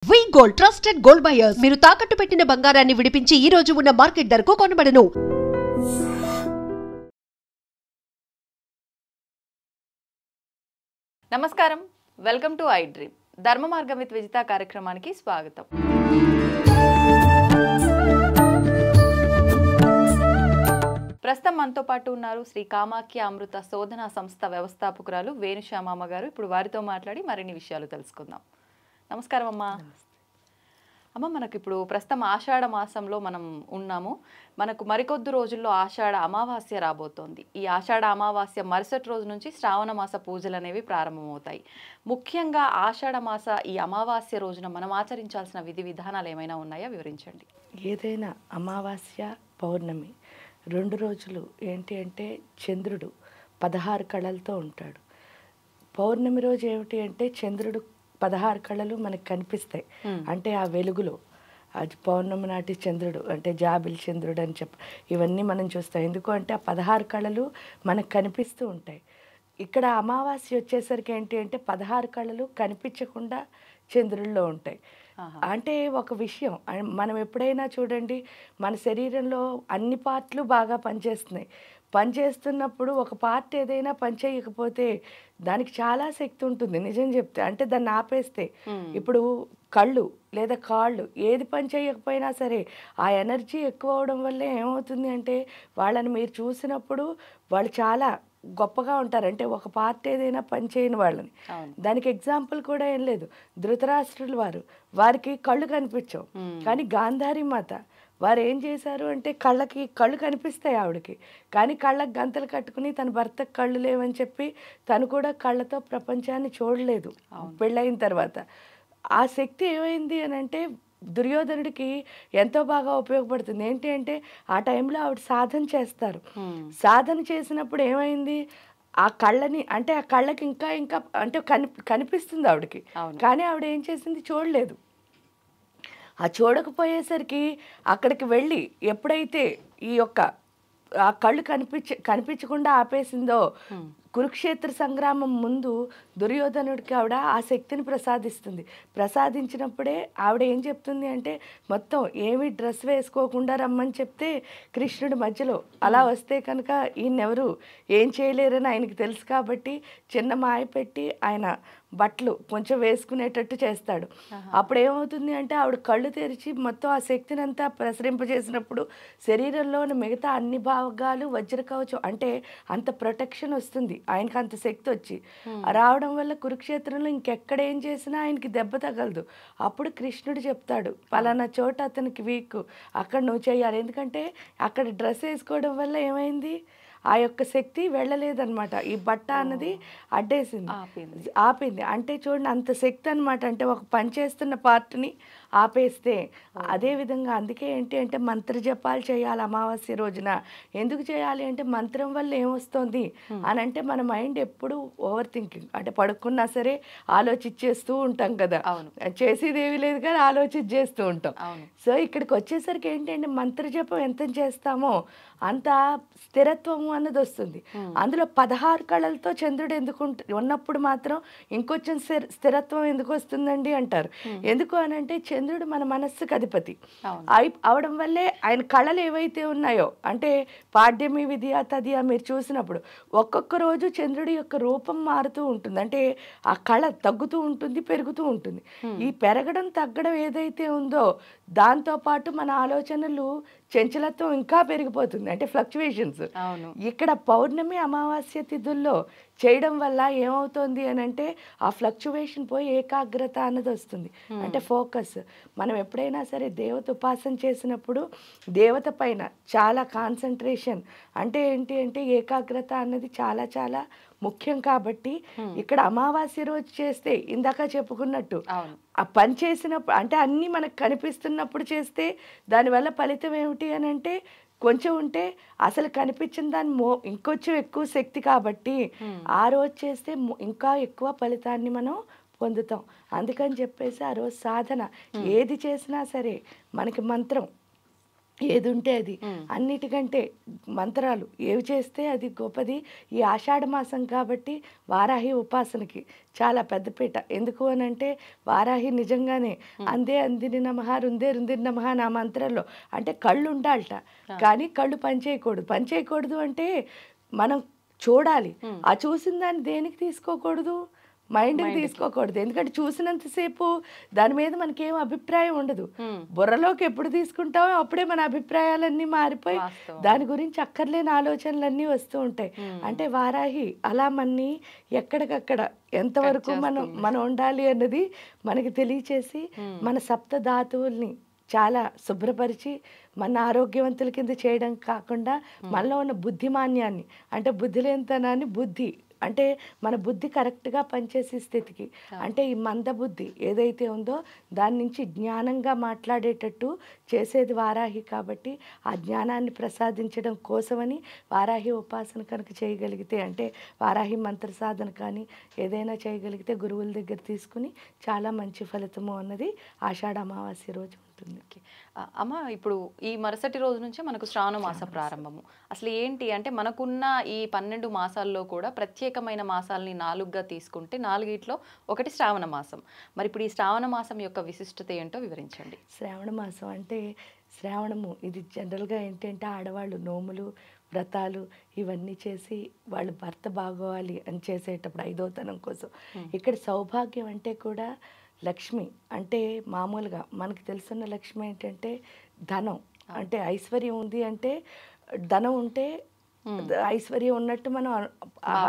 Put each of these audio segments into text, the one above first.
వి gold trusted gold buyers మీరు తాకట్టు పెట్టిన బంగారాన్ని విడిపించి ఈ రోజు ఉన్న మార్కెట్ ధరకు కొనబడను. నమస్కారం, వెల్కమ్ టు ఐ డ్రీమ్. ధర్మ మార్గం విత్ విజిత కార్యక్రమానికి స్వాగతం. ప్రస్తుతం మనతో పాటు ఉన్నారు శ్రీ కామాఖ్య అమృత శోధన సంస్థ వ్యవస్థాపకురాలు వేణుశ్యామమ్మ గారు. ఇప్పుడు వారితో మాట్లాడి మరిన్ని విషయాలు తెలుసుకుందాం. నమస్కారం అమ్మా. అమ్మ, మనకు ఇప్పుడు ప్రస్తుతం ఆషాఢ మాసంలో మనం ఉన్నాము. మనకు మరికొద్ది రోజుల్లో ఆషాఢ అమావాస్య రాబోతోంది. ఈ ఆషాఢ అమావాస్య మరుసటి రోజు నుంచి శ్రావణ మాస పూజలు అనేవి ప్రారంభమవుతాయి. ముఖ్యంగా ఆషాఢ మాస ఈ అమావాస్య రోజున మనం ఆచరించాల్సిన విధి విధానాలు ఏమైనా ఉన్నాయా, వివరించండి. ఏదైనా అమావాస్య పౌర్ణమి 2 రోజులు ఏంటి అంటే చంద్రుడు 16 కళలతో ఉంటాడు. పౌర్ణమి రోజు ఏమిటి అంటే చంద్రుడు 16 కళలు మనకు కనిపిస్తాయి. అంటే ఆ వెలుగులో అది పౌర్ణమి నాటి చంద్రుడు అంటే జాబిల్ చంద్రుడు అని ఇవన్నీ మనం చూస్తాం. ఎందుకు అంటే ఆ 16 కళలు మనకు కనిపిస్తూ ఉంటాయి. ఇక్కడ అమావాస్య వచ్చేసరికి ఏంటి అంటే 16 కళలు కనిపించకుండా చంద్రుల్లో ఉంటాయి. అంటే ఒక విషయం మనం ఎప్పుడైనా చూడండి, మన శరీరంలో అన్ని పార్ట్లు బాగా పనిచేస్తున్నాయి. పనిచేస్తున్నప్పుడు ఒక పార్ట్ ఏదైనా పనిచేయకపోతే దానికి చాలా శక్తి ఉంటుంది. నిజం చెప్తే అంటే దాన్ని ఆపేస్తే ఇప్పుడు కళ్ళు లేదా కాళ్ళు ఏది పని చేయకపోయినా సరే ఆ ఎనర్జీ ఎక్కువ అవడం వల్లే ఏమవుతుంది అంటే వాళ్ళని మీరు చూసినప్పుడు వాళ్ళు చాలా గొప్పగా ఉంటారు. అంటే ఒక పార్ట్ ఏదైనా పని చేయని వాళ్ళని. దానికి ఎగ్జాంపుల్ కూడా ఏం లేదు. ధృతరాష్ట్రులు వారికి కళ్ళు కనిపించవు, కానీ గాంధారి మాత వారు ఏం చేశారు అంటే కళ్ళు కనిపిస్తాయి ఆవిడకి, కానీ కళ్ళకు గంతలు కట్టుకుని తన భర్తకు కళ్ళు లేవని చెప్పి తను కూడా కళ్ళతో ప్రపంచాన్ని చూడలేదు పెళ్ళైన తర్వాత. ఆ శక్తి ఏమైంది అని అంటే దుర్యోధనుడికి ఎంతో బాగా ఉపయోగపడుతుంది. ఏంటి అంటే ఆ టైంలో ఆవిడ సాధన చేస్తారు. సాధన చేసినప్పుడు ఏమైంది, ఆ కళ్ళని అంటే ఆ కళ్ళకి ఇంకా ఇంకా అంటే కనిపిస్తుంది ఆవిడకి, కానీ ఆవిడ ఏం చేసింది చూడలేదు. ఆ చూడకపోయేసరికి అక్కడికి వెళ్ళి ఎప్పుడైతే ఈ యొక్క ఆ కళ్ళు కనిపించకుండా ఆపేసిందో కురుక్షేత్ర సంగ్రామం ముందు దుర్యోధనుడికి ఆవిడ ఆ శక్తిని ప్రసాదించినప్పుడే ఆవిడ ఏం చెప్తుంది అంటే మొత్తం ఏమి డ్రెస్ వేసుకోకుండా రమ్మని చెప్తే కృష్ణుడి మధ్యలో అలా వస్తే కనుక ఈయనెవరు ఏం చేయలేరని ఆయనకి తెలుసు కాబట్టి చిన్న మాయ పెట్టి ఆయన బట్టలు కొంచెం వేసుకునేటట్టు చేస్తాడు. అప్పుడు ఏమవుతుంది అంటే ఆవిడ కళ్ళు తెరిచి మొత్తం ఆ శక్తిని అంతా ప్రసరింపజేసినప్పుడు శరీరంలోని మిగతా అన్ని భాగాలు వజ్రకవచం అంటే అంత ప్రొటెక్షన్ వస్తుంది ఆయనకి, అంత శక్తి వచ్చి రావడం వల్ల కురుక్షేత్రంలో ఇంకెక్కడ ఏం చేసినా ఆయనకి దెబ్బ తగలదు. అప్పుడు కృష్ణుడు చెప్తాడు పలానా చోట అతనికి వీక్, అక్కడ నువ్వు చేయాలి. ఎందుకంటే అక్కడ డ్రెస్ వేసుకోవడం వల్ల ఏమైంది, ఆ యొక్క శక్తి వెళ్ళలేదన్నమాట. ఈ బట్ట అన్నది అడ్డేసింది, ఆపింది. అంటే చూడండి అంత శక్తి అనమాట. అంటే ఒక పని చేస్తున్న పార్ట్ని ఆపేస్తే అదేవిధంగా అందుకే ఏంటి అంటే మంత్ర జపాలు చేయాలి అమావాస్య రోజున. ఎందుకు చేయాలి అంటే మంత్రం వల్ల ఏమొస్తుంది అని అంటే మన మైండ్ ఎప్పుడు ఓవర్ థింకింగ్ అంటే పడుకున్నా సరే ఆలోచించేస్తూ ఉంటాం కదా, చేసేదేవి లేదు కానీ ఆలోచించేస్తూ ఉంటాం. సో ఇక్కడికి వచ్చేసరికి ఏంటి అంటే మంత్ర జపం ఎంత చేస్తామో అంత స్థిరత్వము అన్నది వస్తుంది. అందులో 16 కళలతో చంద్రుడు ఎందుకు ఉన్నప్పుడు మాత్రం ఇంకొంచెం స్థిరత్వం ఎందుకు వస్తుందండి అంటారు. ఎందుకు అని అంటే చంద్రుడు మన మనస్సుకు అధిపతి అవడం వల్లే ఆయన కళలు ఏవైతే ఉన్నాయో అంటే పాడ్యమి విద్య తదియ మీరు చూసినప్పుడు ఒక్కొక్క రోజు చంద్రుడి యొక్క రూపం మారుతూ ఉంటుంది. అంటే ఆ కళ తగ్గుతూ ఉంటుంది, పెరుగుతూ ఉంటుంది. ఈ పెరగడం తగ్గడం ఏదైతే ఉందో దాంతో పాటు మన ఆలోచనలు చంచలత్వం ఇంకా పెరిగిపోతుంది, అంటే ఫ్లక్చువేషన్స్. ఇక్కడ పౌర్ణమి అమావాస్య తిథుల్లో చేయడం వల్ల ఏమవుతుంది అని అంటే ఆ ఫ్లక్చువేషన్ పోయి ఏకాగ్రత అన్నది వస్తుంది, అంటే ఫోకస్. మనం ఎప్పుడైనా సరే దేవత ఉపాసన చేసినప్పుడు దేవత పైన చాలా కాన్సన్ట్రేషన్ అంటే ఏంటి అంటే ఏకాగ్రత అన్నది చాలా చాలా ముఖ్యం. కాబట్టి ఇక్కడ అమావాస్య రోజు చేస్తే ఇందాక చెప్పుకున్నట్టు ఆ పని చేసినప్పుడు అంటే అన్నీ మనకు కనిపిస్తున్నప్పుడు చేస్తే దానివల్ల ఫలితం ఏమిటి అని అంటే కొంచెం ఉంటే అసలు కనిపించిన దాని ఇంకొంచెం ఎక్కువ శక్తి కాబట్టి ఆ రోజు చేస్తే ఇంకా ఎక్కువ ఫలితాన్ని మనం పొందుతాం. అందుకని చెప్పేసి ఆ రోజు సాధన ఏది చేసినా సరే మనకి మంత్రం ఏది ఉంటే అది, అన్నిటికంటే మంత్రాలు ఏవి చేస్తే అది గొప్పది. ఈ ఆషాఢ మాసం కాబట్టి వారాహి ఉపాసనకి చాలా పెద్దపీట. ఎందుకు అని అంటే వారాహి నిజంగానే అందే అందిని నమః రుందే రుందిని నమః నా మంత్రంలో అంటే కళ్ళు ఉండాలట, కానీ కళ్ళు పనిచేయకూడదు అంటే మనం చూడాలి. ఆ చూసిన దాన్ని దేనికి తీసుకోకూడదు, మైండ్కి తీసుకోకూడదు. ఎందుకంటే చూసినంతసేపు దాని మీద మనకేం అభిప్రాయం ఉండదు. బుర్రలోకి ఎప్పుడు తీసుకుంటామో అప్పుడే మన అభిప్రాయాలన్నీ మారిపోయి దాని గురించి అక్కర్లేని ఆలోచనలన్నీ వస్తూ ఉంటాయి. అంటే వారాహి అలా మనని ఎక్కడికక్కడ ఎంతవరకు మనం ఉండాలి అన్నది మనకి తెలియచేసి మన సప్త ధాతువుల్ని చాలా శుభ్రపరిచి మన ఆరోగ్యవంతుల కింద చేయడం కాకుండా మనలో ఉన్న బుద్ధిమాన్యాన్ని అంటే బుద్ధి లేనితనాన్ని బుద్ధి అంటే మన బుద్ధి కరెక్ట్గా పనిచేసే స్థితికి అంటే ఈ మందబుద్ధి ఏదైతే ఉందో దాని నుంచి జ్ఞానంగా మాట్లాడేటట్టు చేసేది వారాహి. కాబట్టి ఆ జ్ఞానాన్ని ప్రసాదించడం కోసమని వారాహి ఉపాసన కనుక చేయగలిగితే అంటే వారాహి మంత్ర సాధన కానీ ఏదైనా చేయగలిగితే గురువుల దగ్గర తీసుకుని చాలా మంచి ఫలితము అన్నది ఆషాఢ అమావాస్య రోజు ఉంటుంది. అమ్మ ఇప్పుడు ఈ మరుసటి రోజు నుంచే మనకు శ్రావణ మాస ప్రారంభము. అసలు ఏంటి అంటే మనకున్న ఈ 12 మాసాల్లో కూడా ప్రత్యేకమైన మాసాలని 4గా తీసుకుంటే 4గిట్లో ఒకటి శ్రావణ మాసం. మరి ఇప్పుడు ఈ శ్రావణ మాసం యొక్క విశిష్టత ఏంటో వివరించండి. శ్రావణ మాసం అంటే శ్రావణము ఇది జనరల్గా ఏంటంటే ఆడవాళ్ళు నోములు వ్రతాలు ఇవన్నీ చేసి వాళ్ళ భర్త బాగోవాలి అని చేసేటప్పుడు ఐదోతనం కోసం. ఇక్కడ సౌభాగ్యం అంటే కూడా లక్ష్మి అంటే మామూలుగా మనకు తెలుసున్న లక్ష్మి ఏంటంటే ధనం అంటే ఐశ్వర్యం ఉంది అంటే ధనం ఉంటే ఐశ్వర్యం ఉన్నట్టు మనం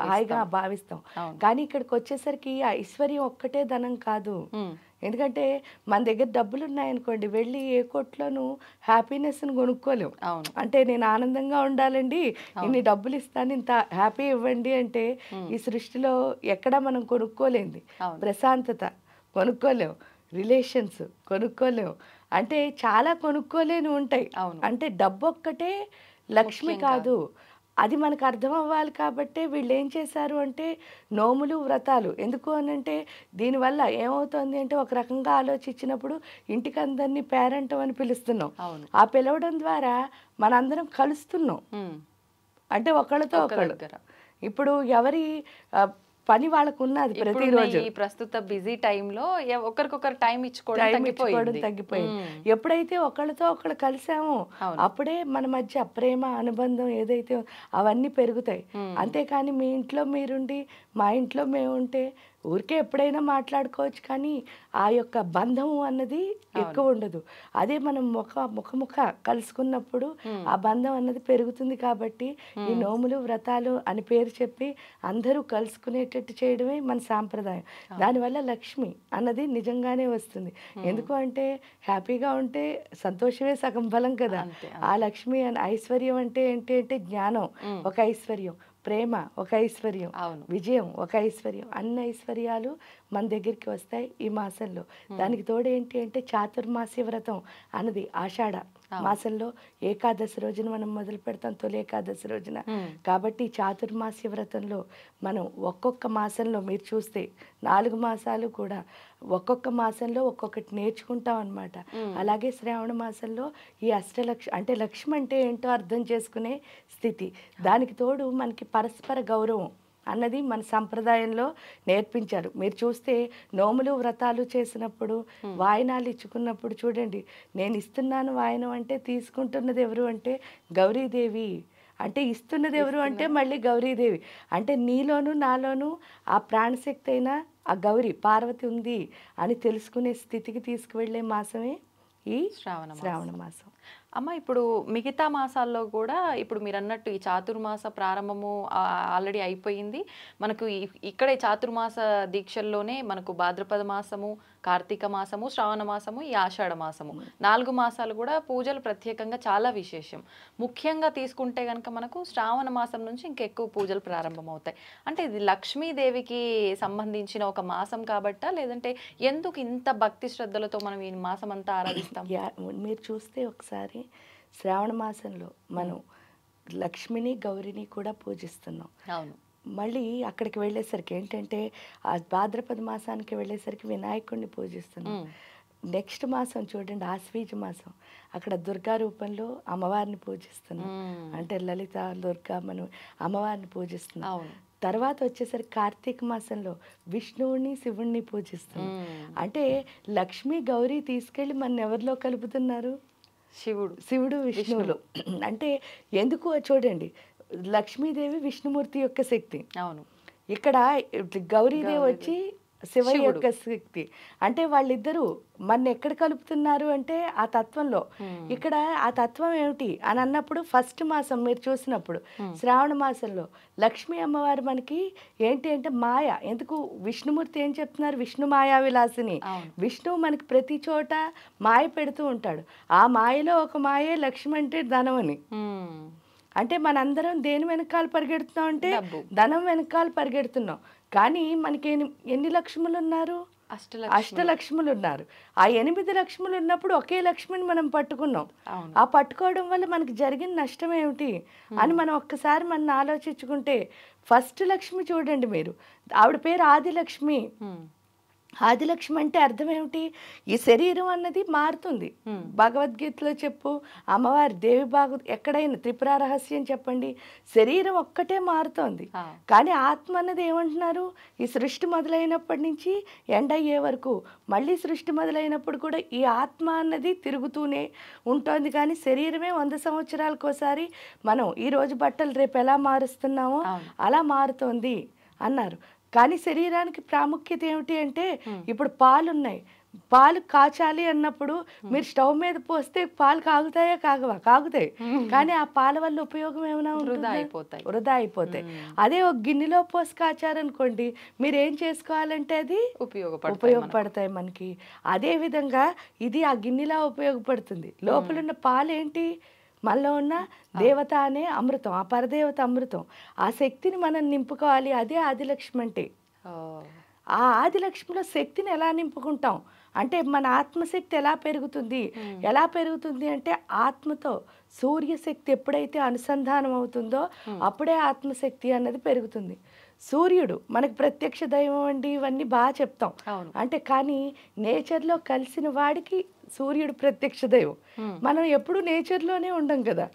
హాయిగా భావిస్తాం. కానీ ఇక్కడికి వచ్చేసరికి ఐశ్వర్యం ఒక్కటే ధనం కాదు. ఎందుకంటే మన దగ్గర డబ్బులు ఉన్నాయనుకోండి వెళ్ళి ఏ కొట్లోనూ హ్యాపీనెస్ని కొనుక్కోలేము. అంటే నేను ఆనందంగా ఉండాలండి ఇన్ని డబ్బులు ఇస్తాను ఇంత హ్యాపీ ఇవ్వండి అంటే ఈ సృష్టిలో ఎక్కడా మనం కొనుక్కోలేంది. ప్రశాంతత కొనుక్కోలేము, రిలేషన్స్ కొనుక్కోలేము, అంటే చాలా కొనుక్కోలేని ఉంటాయి. అంటే డబ్బు ఒక్కటే లక్ష్మి కాదు. అది మనకు అర్థం అవ్వాలి. కాబట్టి వీళ్ళు ఏం చేశారు అంటే నోములు వ్రతాలు ఎందుకు అని అంటే దీనివల్ల ఏమవుతుంది అంటే ఒక రకంగా ఆలోచించినప్పుడు ఇంటికి అందరినీ పేరెంట్ అని పిలుస్తున్నాం. ఆ పిలవడం ద్వారా మనందరం కలుస్తున్నాం అంటే ఒకళ్ళతో ఒకళ్ళు. ఇప్పుడు ఎవరి పని వాళ్ళకు ఉన్నది ప్రతిరోజు. ఈ ప్రస్తుత బిజీ టైంలో ఒకరికొకరు టైం ఇచ్చుకోవడం తగ్గిపోయింది. ఎప్పుడైతే ఒకళ్ళతో ఒకళ్ళు కలిసామో అప్పుడే మన మధ్య ప్రేమ అనుబంధం ఏదైతే అవన్నీ పెరుగుతాయి. అంతేకాని మీ ఇంట్లో మీరుండి మా ఇంట్లో మేము ఉంటే ఊరికే ఎప్పుడైనా మాట్లాడుకోవచ్చు కానీ ఆ యొక్క బంధము అన్నది ఎక్కువ ఉండదు. అదే మనం ముఖ కలుసుకున్నప్పుడు ఆ బంధం అన్నది పెరుగుతుంది. కాబట్టి ఈ నోములు వ్రతాలు అని పేరు చెప్పి అందరూ కలుసుకునేటట్టు చేయడమే మన సాంప్రదాయం. దానివల్ల లక్ష్మి అన్నది నిజంగానే వస్తుంది. ఎందుకు అంటే హ్యాపీగా ఉంటే సంతోషమే సగం బలం కదా. ఆ లక్ష్మి ఐశ్వర్యం అంటే ఏంటి అంటే జ్ఞానం ఒక ఐశ్వర్యం, ప్రేమ ఒక ఐశ్వర్యం, విజయం ఒక ఐశ్వర్యం, అన్ని ఐశ్వర్యాలు మన దగ్గరికి వస్తాయి ఈ మాసంలో. దానికి తోడు ఏంటి అంటే చాతుర్మాస్య వ్రతం అన్నది ఆషాఢ మాసంలో ఏకాదశి రోజున మనం మొదలు పెడతాం, తొలి ఏకాదశి రోజున. కాబట్టి చాతుర్మాస్య వ్రతంలో మనం ఒక్కొక్క మాసంలో మీరు చూస్తే 4 మాసాలు కూడా ఒక్కొక్క మాసంలో ఒక్కొక్కటి నేర్చుకుంటాం అనమాట. అలాగే శ్రావణ మాసంలో ఈ అంటే లక్ష్మి అంటే ఏంటో అర్థం చేసుకునే స్థితి. దానికి తోడు మనకి పరస్పర గౌరవం అన్నది మన సంప్రదాయంలో నేర్పించారు. మీరు చూస్తే నోములు వ్రతాలు చేసినప్పుడు వాయినాలు ఇచ్చుకున్నప్పుడు చూడండి, నేను ఇస్తున్నాను వాయినం అంటే తీసుకుంటున్నది ఎవరు అంటే గౌరీదేవి, అంటే ఇస్తున్నది ఎవరు అంటే మళ్ళీ గౌరీదేవి. అంటే నీలోను నాలోను ఆ ప్రాణశక్తి అయినా ఆ గౌరీ పార్వతి ఉంది అని తెలుసుకునే స్థితికి తీసుకువెళ్ళే మాసమే ఈ శ్రావణ మాసం. అమ్మ ఇప్పుడు మిగతా మాసాల్లో కూడా ఇప్పుడు మీరు అన్నట్టు ఈ చాతుర్మాస ప్రారంభము ఆల్రెడీ అయిపోయింది. మనకు ఇక్కడే చాతుర్మాస దీక్షల్లోనే మనకు భాద్రపద మాసము, కార్తీక మాసము, శ్రావణ మాసము, ఈ ఆషాఢ మాసము 4 మాసాలు కూడా పూజలు ప్రత్యేకంగా చాలా విశేషం. ముఖ్యంగా తీసుకుంటే కనుక మనకు శ్రావణ మాసం నుంచి ఇంకెక్కువ పూజలు ప్రారంభమవుతాయి. అంటే ఇది లక్ష్మీదేవికి సంబంధించిన ఒక మాసం కాబట్టా లేదంటే ఎందుకు ఇంత భక్తి శ్రద్ధలతో మనం ఈ మాసం అంతా ఆరాధిస్తాం? మీరు చూస్తే ఒకసారి శ్రావణ మాసంలో మనం లక్ష్మిని గౌరిని కూడా పూజిస్తున్నాం. అవును. మళ్ళీ అక్కడికి వెళ్ళేసరికి ఏంటంటే ఆ భాద్రపద మాసానికి వెళ్ళేసరికి వినాయకుడిని పూజిస్తున్నాం. నెక్స్ట్ మాసం చూడండి, ఆశ్వీజ మాసం, అక్కడ దుర్గా రూపంలో అమ్మవారిని పూజిస్తున్నాం. అంటే లలిత దుర్గా మనం అమ్మవారిని పూజిస్తున్నాం. అవును. తర్వాత వచ్చేసరికి కార్తీక మాసంలో విష్ణువుని శివుణ్ణి పూజిస్తున్నాం. అంటే లక్ష్మి గౌరీ తీసుకెళ్ళి మన ఎవరిలో కలుపుతున్నారు? శివుడు విష్ణువులు. అంటే ఎందుకు చూడండి, లక్ష్మీదేవి విష్ణుమూర్తి యొక్క శక్తి. అవును. ఇక్కడ గౌరీదేవి వచ్చి శివయ్య యొక్క శక్తి. అంటే వాళ్ళిద్దరూ మన ఎక్కడ కలుపుతున్నారు అంటే ఆ తత్వంలో. ఇక్కడ ఆ తత్వం ఏమిటి అని అన్నప్పుడు ఫస్ట్ మాసం మీరు చూసినప్పుడు శ్రావణ మాసంలో లక్ష్మీ అమ్మవారు మనకి ఏంటి అంటే మాయ. ఎందుకు విష్ణుమూర్తి ఏం చెప్తున్నారు? విష్ణు మాయా విలాసిని. విష్ణువు మనకి ప్రతి చోట మాయ పెడుతూ ఉంటాడు. ఆ మాయలో ఒక మాయే లక్ష్మి అంటే ధనం అని. అంటే మనందరం దేని వెనకాల పరిగెడుతున్నాం అంటే ధనం వెనకాల పరిగెడుతున్నాం. కానీ మనకి ఎన్ని లక్ష్ములు ఉన్నారు? అష్టలక్ష్ములు ఉన్నారు. ఆ 8 లక్ష్ములు ఉన్నప్పుడు ఒకే లక్ష్మిని మనం పట్టుకున్నాం. ఆ పట్టుకోవడం వల్ల మనకి జరిగిన నష్టం ఏమిటి అని మనం ఒక్కసారి మనం ఆలోచించుకుంటే, ఫస్ట్ లక్ష్మి చూడండి మీరు, ఆవిడ పేరు ఆదిలక్ష్మి. ఆదిలక్ష్మి అంటే అర్థం ఏమిటి? ఈ శరీరం అన్నది మారుతుంది. భగవద్గీతలో చెప్పు, అమ్మవారి దేవి ఎక్కడైనా త్రిపుర రహస్యం చెప్పండి, శరీరం ఒక్కటే మారుతోంది. కానీ ఆత్మ అన్నది ఏమంటున్నారు? ఈ సృష్టి మొదలైనప్పటి నుంచి ఎండ్ అయ్యే వరకు, మళ్ళీ సృష్టి మొదలైనప్పుడు కూడా ఈ ఆత్మ అన్నది తిరుగుతూనే ఉంటుంది. కానీ శరీరమే 100 సంవత్సరాలకు ఒకసారి మనం ఈరోజు బట్టలు రేపు ఎలా మారుస్తున్నామో అలా మారుతోంది అన్నారు. కానీ శరీరానికి ప్రాముఖ్యత ఏమిటి అంటే, ఇప్పుడు పాలు ఉన్నాయి, పాలు కాచాలి అన్నప్పుడు మీరు స్టవ్ మీద పోస్తే పాలు కాగుతాయా? కాగుతాయి. కానీ ఆ పాల వల్ల ఉపయోగం ఏమైనా వృధా అయిపోతాయి. అదే ఒక గిన్నెలో పోసి కాచారనుకోండి, మీరు ఏం చేసుకోవాలంటే అది ఉపయోగపడతాయి మనకి. అదే విధంగా ఇది ఆ గిన్నెలా ఉపయోగపడుతుంది. లోపల ఉన్న పాలు ఏంటి? మనలో ఉన్న దేవత అనే అమృతం, ఆ పరదేవత అమృతం. ఆ శక్తిని మనం నింపుకోవాలి. అదే ఆదిలక్ష్మి అంటే. ఆ ఆదిలక్ష్మిలో శక్తిని ఎలా నింపుకుంటాం అంటే, మన ఆత్మశక్తి ఎలా పెరుగుతుంది అంటే, ఆత్మతో సూర్యశక్తి ఎప్పుడైతే అనుసంధానం అవుతుందో అప్పుడే ఆత్మశక్తి అన్నది పెరుగుతుంది. సూర్యుడు మనకు ప్రత్యక్ష దైవం అండి, ఇవన్నీ బాగా చెప్తాం. అంటే కానీ నేచర్లో కలిసిన వాడికి సూర్యుడు ప్రత్యక్ష దైవం. మనం ఎప్పుడు నేచర్లోనే ఉండం కదా.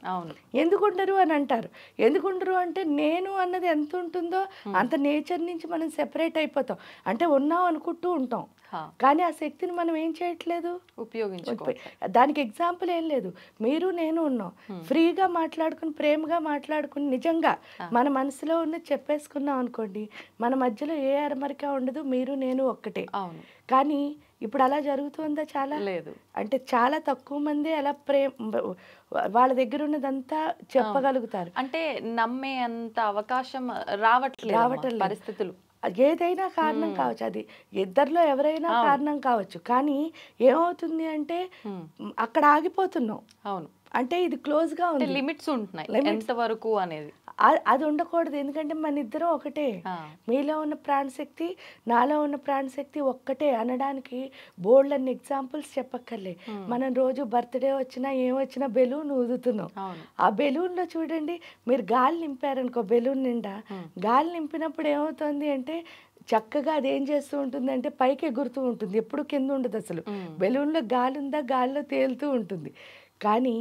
ఎందుకుండరు అని అంటారు. ఎందుకుండరు అంటే, నేను అన్నది ఎంత ఉంటుందో అంత నేచర్ నుంచి మనం సెపరేట్ అయిపోతాం. అంటే ఉన్నాం అనుకుంటూ ఉంటాం, కానీ ఆ శక్తిని మనం ఏం చేయట్లేదు, దానికి ఎగ్జాంపుల్ ఏం లేదు. మీరు నేను ఉన్నాం, ఫ్రీగా మాట్లాడుకుని ప్రేమగా మాట్లాడుకుని నిజంగా మన మనసులో ఉన్న చెప్పేసుకున్నాం అనుకోండి, మన మధ్యలో ఏ అరమరిక ఉండదు, మీరు నేను ఒక్కటే. కానీ ఇప్పుడు అలా జరుగుతుందా? చాలా లేదు. అంటే చాలా తక్కువ మంది అలా వాళ్ళ దగ్గర ఉన్నదంతా చెప్పగలుగుతారు. అంటే నమ్మే అంత అవకాశం రావట్లేదు పరిస్థితులు. ఏదైనా కారణం కావచ్చు, అది ఇద్దరిలో ఎవరైనా కారణం కావచ్చు. కానీ ఏమవుతుంది అంటే అక్కడ ఆగిపోతున్నాం. అంటే ఇది క్లోజ్ గా ఉంది, లిమిట్స్ ఉంటున్నాయి ఎంత వరకు అనేది. అది ఉండకూడదు. ఎందుకంటే మన ఇద్దరం ఒకటే. మీలో ఉన్న ప్రాణశక్తి నాలో ఉన్న ప్రాణశక్తి ఒక్కటే అనడానికి బోల్డ్ అన్ని ఎగ్జాంపుల్స్ చెప్పక్కర్లే. మనం రోజు బర్త్డే వచ్చినా ఏమొచ్చినా బెలూన్ ఊదుతున్నాం. ఆ బెలూన్ లో చూడండి, మీరు గాలి నింపారనుకో, బెలూన్ నిండా గాలి నింపినప్పుడు ఏమవుతుంది అంటే, చక్కగా అది ఏం చేస్తూ ఉంటుంది అంటే పైకి ఎగురుతూ ఉంటుంది, ఎప్పుడు కింద ఉండదు. అసలు బెలూన్లో గాలి ఉందా, గాలిలో తేలుతూ ఉంటుంది. కానీ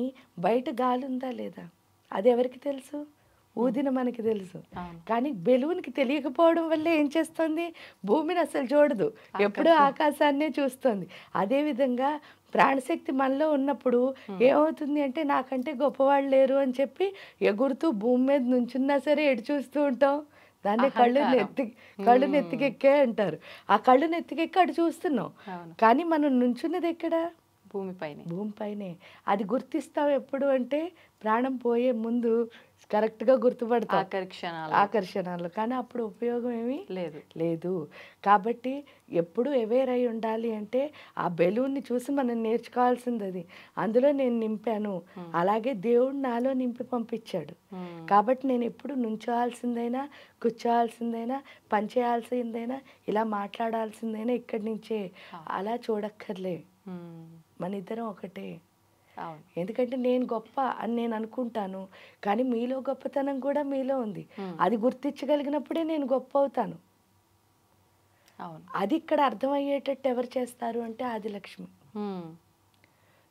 బయట గాలి ఉందా లేదా అది ఎవరికి తెలుసు? ఊదిన మనకి తెలుసు. కానీ బెలూన్కి తెలియకపోవడం వల్ల ఏం చేస్తుంది, భూమిని అసలు చూడదు, ఎప్పుడూ ఆకాశాన్నే చూస్తుంది. అదేవిధంగా ప్రాణశక్తి మనలో ఉన్నప్పుడు ఏమవుతుంది అంటే, నాకంటే గొప్పవాళ్ళు లేరు అని చెప్పి ఎగురుతూ భూమి మీద నుంచున్నా సరే ఎటు చూస్తూ ఉంటాం. దాన్ని కళ్ళు నెత్తికెక్కే అంటారు. ఆ కళ్ళు నెత్తికెక్కి అటు చూస్తున్నాం. కానీ మనం నుంచున్నది ఎక్కడ? భూమిపైనే. అది గుర్తిస్తాం ఎప్పుడు అంటే, ప్రాణం పోయే ముందు కరెక్ట్గా గుర్తుపడతాం ఆకర్షణలు. కానీ అప్పుడు ఉపయోగం ఏమీ లేదు. కాబట్టి ఎప్పుడు అవేర్ అయి ఉండాలి. అంటే ఆ బెలూన్ని చూసి మనం నేర్చుకోవాల్సింది అది. అందులో నేను నింపాను, అలాగే దేవుడు నాలో నింపి పంపించాడు. కాబట్టి నేను ఎప్పుడు నుంచోవాల్సిందైనా, కూర్చోవాల్సిందైనా, పనిచేయాల్సిందైనా, ఇలా మాట్లాడాల్సిందైనా ఇక్కడి నుంచే. అలా చూడక్కర్లే, మన ఇద్దరం ఒకటే. ఎందుకంటే నేను గొప్ప అని నేను అనుకుంటాను, కానీ మీలో గొప్పతనం కూడా మీలో ఉంది. అది గుర్తించగలిగినప్పుడే నేను గొప్ప అవుతాను. అది ఇక్కడ అర్థమయ్యేటట్టు ఎవరు చేస్తారు అంటే ఆదిలక్ష్మి.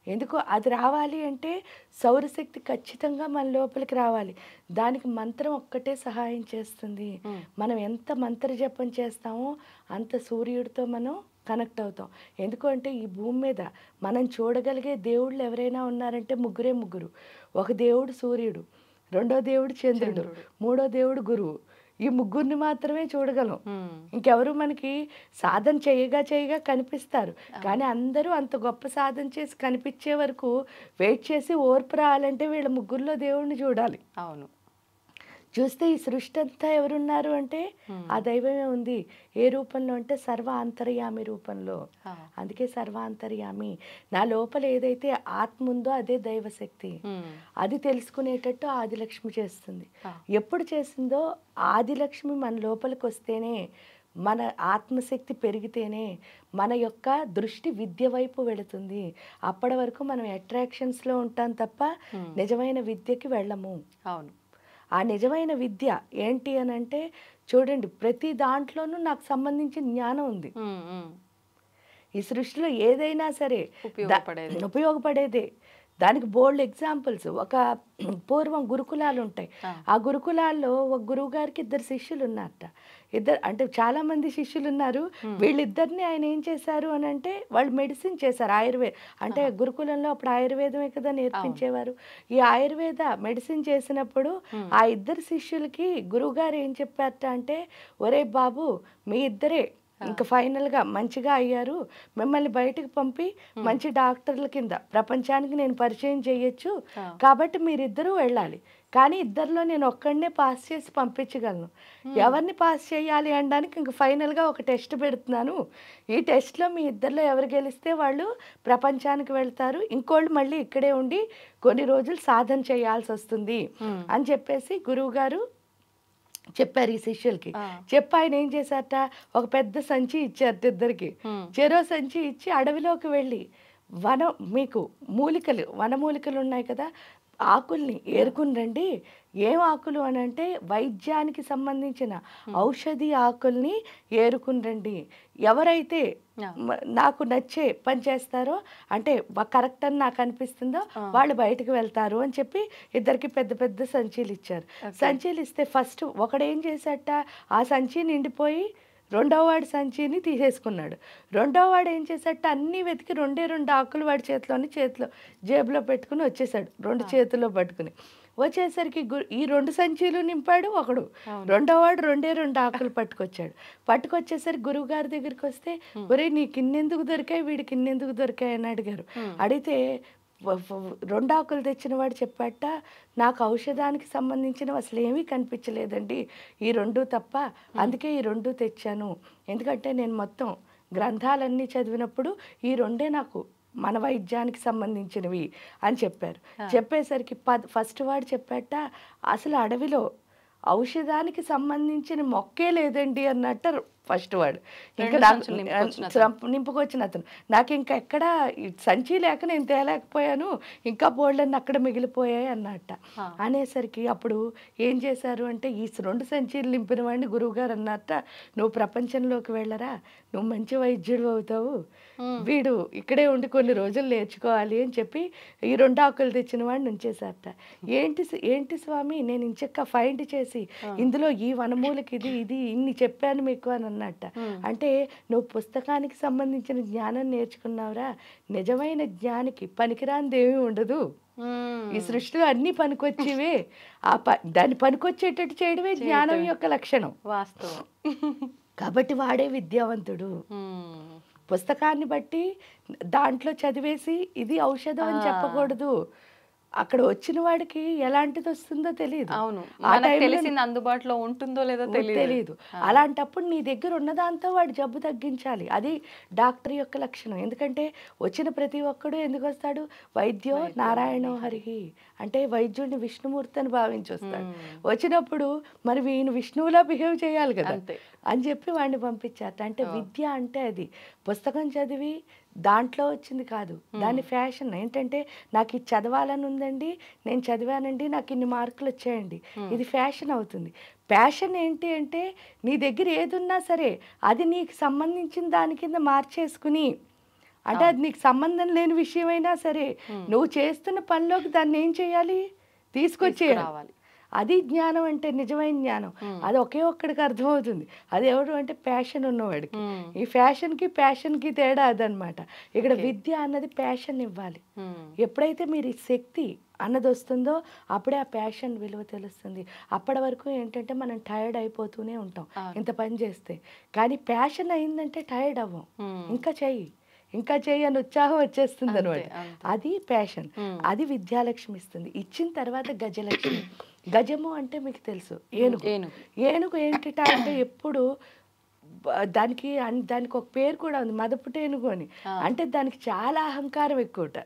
ఎందుకు అది రావాలి అంటే సౌరశక్తి ఖచ్చితంగా మన లోపలికి రావాలి. దానికి మంత్రం ఒక్కటే సహాయం చేస్తుంది. మనం ఎంత మంత్ర జపం చేస్తామో అంత సూర్యుడితో మనం కనెక్ట్ అవుతాం. ఎందుకంటే ఈ భూమి మీద మనం చూడగలిగే దేవుళ్ళు ఎవరైనా ఉన్నారంటే ముగ్గురు. ఒక దేవుడు సూర్యుడు, రెండో దేవుడు చంద్రుడు, మూడో దేవుడు గురువు. ఈ ముగ్గురిని మాత్రమే చూడగలం. ఇంకెవరు మనకి సాధన చేయగా కనిపిస్తారు. కానీ అందరూ అంత గొప్ప సాధన చేసి కనిపించే వరకు వెయిట్ చేసి ఓర్పు రావాలంటే వీళ్ళ ముగ్గురులో దేవుడిని చూడాలి. అవును. చూస్తే ఈ సృష్టి అంతా ఎవరున్నారు అంటే ఆ దైవమే ఉంది. ఏ రూపంలో అంటే సర్వ అంతర్యామి రూపంలో. అందుకే సర్వాంతర్యామి. నా లోపల ఏదైతే ఆత్మ ఉందో అదే దైవశక్తి. అది తెలుసుకునేటట్టు ఆదిలక్ష్మి చేస్తుంది. ఎప్పుడు చేసిందో ఆదిలక్ష్మి మన లోపలికి వస్తేనే, మన ఆత్మశక్తి పెరిగితేనే మన యొక్క దృష్టి విద్య వైపు వెళుతుంది. అప్పటి వరకు మనం అట్రాక్షన్స్లో ఉంటాం తప్ప నిజమైన విద్యకి వెళ్ళము. అవును. ఆ నిజమైన విద్య ఏంటి అని అంటే చూడండి, ప్రతి దాంట్లోనూ నాకు సంబంధించిన జ్ఞానం ఉంది. ఈ సృష్టిలో ఏదైనా సరే ఉపయోగపడేదే. దానికి బోల్డ్ ఎగ్జాంపుల్స్. ఒక పూర్వం గురుకులాలు ఉంటాయి. ఆ గురుకులాల్లో ఒక గురువు గారికి 2 శిష్యులు ఉన్నారట. అంటే చాలా మంది శిష్యులు ఉన్నారు. వీళ్ళిద్దరిని ఆయన ఏం చేశారు అని అంటే వాళ్ళు మెడిసిన్ చేశారు. అంటే గురుకులంలో అప్పుడు ఆయుర్వేదమే కదా నేర్పించేవారు. ఈ ఆయుర్వేద మెడిసిన్ చేసినప్పుడు ఆ 2 శిష్యులకి గురువు గారు ఏం చెప్పారట అంటే, ఒరే బాబు, మీ ఇద్దరే ఇంకా ఫైనల్గా మంచిగా అయ్యారు, మిమ్మల్ని బయటకు పంపి మంచి డాక్టర్ల కింద ప్రపంచానికి నేను పరిచయం చేయొచ్చు, కాబట్టి మీరిద్దరూ వెళ్ళాలి. కానీ ఇద్దరిలో నేను ఒక్కడనే పాస్ చేసి పంపించగలను. ఎవరిని పాస్ చేయాలి అనడానికి ఇంక ఫైనల్గా ఒక టెస్ట్ పెడుతున్నాను. ఈ టెస్ట్లో మీ ఇద్దరిలో ఎవరు గెలిస్తే వాళ్ళు ప్రపంచానికి వెళ్తారు, ఇంకోళ్ళు మళ్ళీ ఇక్కడే ఉండి కొన్ని రోజులు సాధన చేయాల్సి వస్తుంది అని చెప్పేసి గురువు గారు చెప్పారు ఈ శిష్యులకి. చెప్పి ఆయన ఏం చేశారట, ఒక పెద్ద సంచి ఇచ్చారు ఇద్దరికి. చెరో సంచి ఇచ్చి అడవిలోకి వెళ్ళి మీకు వనమూలికలు ఉన్నాయి కదా, ఆకుల్ని ఏరుకుని రండి. ఏం ఆకులు అని అంటే వైద్యానికి సంబంధించిన ఔషధి ఆకుల్ని ఏరుకుని రండి. ఎవరైతే నాకు నచ్చే పని చేస్తారో, అంటే కరెక్ట్ అని నాకు అనిపిస్తుందో వాళ్ళు బయటకు వెళ్తారు అని చెప్పి ఇద్దరికి పెద్ద పెద్ద సంచీలు ఇచ్చారు. సంచీలు ఇస్తే ఫస్ట్ ఒకడేం చేశాట, ఆ సంచి నిండిపోయి రెండో వాడి సంచిని తీసేసుకున్నాడు. రెండో వాడు ఏం చేశాట, అన్నీ వెతికి 2 ఆకులు వాడి చేతిలో జేబులో పెట్టుకుని వచ్చేసాడు, 2 చేతుల్లో పట్టుకుని. వచ్చేసరికి ఈ 2 సంచీలు నింపాడు ఒకడు, రెండో వాడు 2 ఆకులు పట్టుకొచ్చేసరికి గురువు గారి దగ్గరికి వస్తే, ఒరే నీకు ఇన్నెందుకు దొరికాయి, వీడికి ఇన్నెందుకు దొరికాయి అని అడిగారు. అడిగితే 2 ఆకులు తెచ్చిన వాడు చెప్పాట, నాకు ఔషధానికి సంబంధించినవి అసలు ఏమీ కనిపించలేదండి, ఈ 2 తప్ప, అందుకే ఈ 2 తెచ్చాను. ఎందుకంటే నేను మొత్తం గ్రంథాలన్నీ చదివినప్పుడు ఈ 2 నాకు మన వైద్యానికి సంబంధించినవి అని చెప్పారు. చెప్పేసరికి ఫస్ట్ వాడు చెప్పాట, అసలు అడవిలో ఔషధానికి సంబంధించిన మొక్కే లేదండి అన్నట్టు ఫస్ట్ వాడు. ఇంకా నింపుకొచ్చిన అతను, నాకు ఇంకా ఎక్కడ సంచి లేక నేను తేలేకపోయాను, ఇంకా బోల్డన్ని అక్కడ మిగిలిపోయాయి అన్నట్ట. అనేసరికి అప్పుడు ఏం చేశారు అంటే, ఈ 2 సంచీలు నింపిన వాడిని గురువుగారు అన్నట్ట, నువ్వు ప్రపంచంలోకి వెళ్ళరా, నువ్వు మంచి వైద్యుడు అవుతావు, వీడు ఇక్కడే ఉండి కొన్ని రోజులు నేర్చుకోవాలి అని చెప్పి ఈ 2 ఆకులు తెచ్చిన వాడిని ఉంచేశారట. ఏంటి స్వామి, నేను ఇంచక్క ఫైండ్ చేసి ఇందులో ఈ వనమూలకి ఇది ఇన్ని చెప్పాను మీకు అని అన్నట్ట. అంటే నువ్వు పుస్తకానికి సంబంధించిన జ్ఞానం నేర్చుకున్నావురా, నిజమైన జ్ఞానికి పనికిరానిది ఏమీ ఉండదు. ఈ సృష్టిలో అన్ని పనికొచ్చేవే, దాన్ని పనికొచ్చేటట్టు చేయడమే జ్ఞానం యొక్క లక్షణం. వాస్తవం. కాబట్టి వాడే విద్యావంతుడు. పుస్తకాన్ని బట్టి దాంట్లో చదివేసి ఇది ఔషధం అని చెప్పకూడదు. అక్కడ వచ్చిన వాడికి ఎలాంటిది వస్తుందో తెలియదు. అవును, తెలిసింది అందుబాటులో ఉంటుందో లేదో తెలియదు. అలాంటప్పుడు నీ దగ్గర ఉన్నదాంతో వాడు జబ్బు తగ్గించాలి. అది డాక్టర్ యొక్క లక్షణం. ఎందుకంటే వచ్చిన ప్రతి ఒక్కడు ఎందుకు వస్తాడు, వైద్యో నారాయణో హరిహి అంటే వైద్యుడిని విష్ణుమూర్తి అని భావించి వస్తాడు. వచ్చినప్పుడు మరి ఈయన విష్ణువులా బిహేవ్ చేయాలి కదా అని చెప్పి వాడిని పంపించారు. అంటే విద్య అంటే అది పుస్తకం చదివి దాంట్లో వచ్చింది కాదు, దాని ఫ్యాషన్ ఏంటంటే, నాకు ఇది చదవాలని ఉందండి, నేను చదివానండి, నాకు ఇన్ని మార్కులు వచ్చాయండి, ఇది ఫ్యాషన్ అవుతుంది. ప్యాషన్ ఏంటి అంటే, నీ దగ్గర ఏది ఉన్నా సరే అది నీకు సంబంధించిన దాని కింద మార్చేసుకుని అంటే అది నీకు సంబంధం లేని విషయమైనా సరే నువ్వు చేస్తున్న పనిలోకి దాన్ని ఏం చేయాలి, తీసుకొచ్చేయాలి. అది జ్ఞానం అంటే, నిజమైన జ్ఞానం. అది ఒకే ఒక్కడికి అర్థమవుతుంది. అది ఎవరు అంటే ప్యాషన్ ఉన్నవాడికి. ఈ ప్యాషన్కి తేడా అదనమాట. ఇక్కడ విద్య అన్నది ప్యాషన్ ఇవ్వాలి. ఎప్పుడైతే మీరు ఈ శక్తి అన్నది వస్తుందో అప్పుడే ఆ ప్యాషన్ విలువ తెలుస్తుంది. అప్పటి వరకు ఏంటంటే మనం టైర్డ్ అయిపోతూనే ఉంటాం ఇంత పని చేస్తే. కానీ ప్యాషన్ అయిందంటే టైర్డ్ అవ్వం, ఇంకా చెయ్యి అని ఉత్సాహం వచ్చేస్తుంది అనమాట. అది ప్యాషన్. అది విద్యాలక్ష్మి ఇస్తుంది. ఇచ్చిన తర్వాత గజలక్ష్మి. గజము అంటే మీకు తెలుసు, ఏనుగు ఏంటిట అంటే ఎప్పుడు దానికి ఒక పేరు కూడా ఉంది, మదపుటేనుగు అని. అంటే దానికి చాలా అహంకారం ఎక్కువట.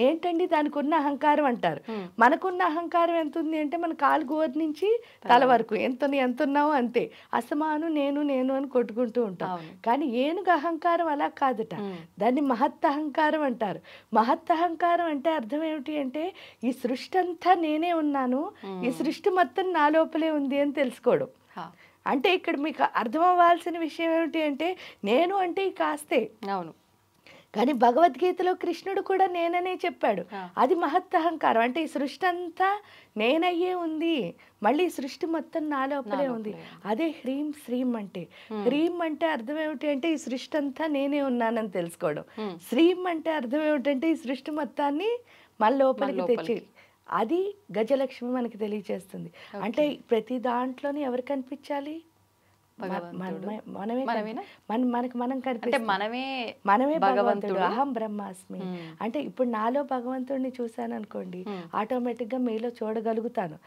ఏంటండి దానికి ఉన్న అహంకారం అంటారు. మనకున్న అహంకారం ఎంత ఉంది అంటే మన కాలు గోరు నుంచి తల వరకు ఎంత ఉన్నావో అంతే, అసమాను నేను అని కొట్టుకుంటూ ఉంటాం. కానీ ఏనుగు అహంకారం అలా కాదట, దాన్ని మహత్ అహంకారం అంటారు. మహత్ అహంకారం అంటే అర్థం ఏమిటి అంటే ఈ సృష్టి అంతా నేనే ఉన్నాను, ఈ సృష్టి మొత్తం నా లోపలే ఉంది అని తెలుసుకోవడం. అంటే ఇక్కడ మీకు అర్థం అవ్వాల్సిన విషయం ఏమిటి అంటే నేను అంటే ఈ కాస్తే. అవును, కానీ భగవద్గీతలో కృష్ణుడు కూడా నేననే చెప్పాడు. అది మహత్ అహంకారం. అంటే ఈ సృష్టి అంతా నేనయ్యే ఉంది, మళ్ళీ సృష్టి మొత్తం నా లోపలే ఉంది. అదే హ్రీం శ్రీం అంటే. హ్రీం అంటే అర్థం ఏమిటి అంటే ఈ సృష్టి అంతా నేనే ఉన్నానని తెలుసుకోవడం. శ్రీం అంటే అర్థం ఏమిటంటే ఈ సృష్టి మొత్తాన్ని మన లోపలికి తెచ్చి. అది గజలక్ష్మి మనకి తెలియచేస్తుంది. అంటే ప్రతి దాంట్లోని ఎవరు కనిపించాలి, మనమే భగవంతుడు. అహం బ్రహ్మాస్మి అంటే ఇప్పుడు నాలో భగవంతుడిని చూశాను అనుకోండి, ఆటోమేటిక్ గా మీలో చూడగలుగుతాను.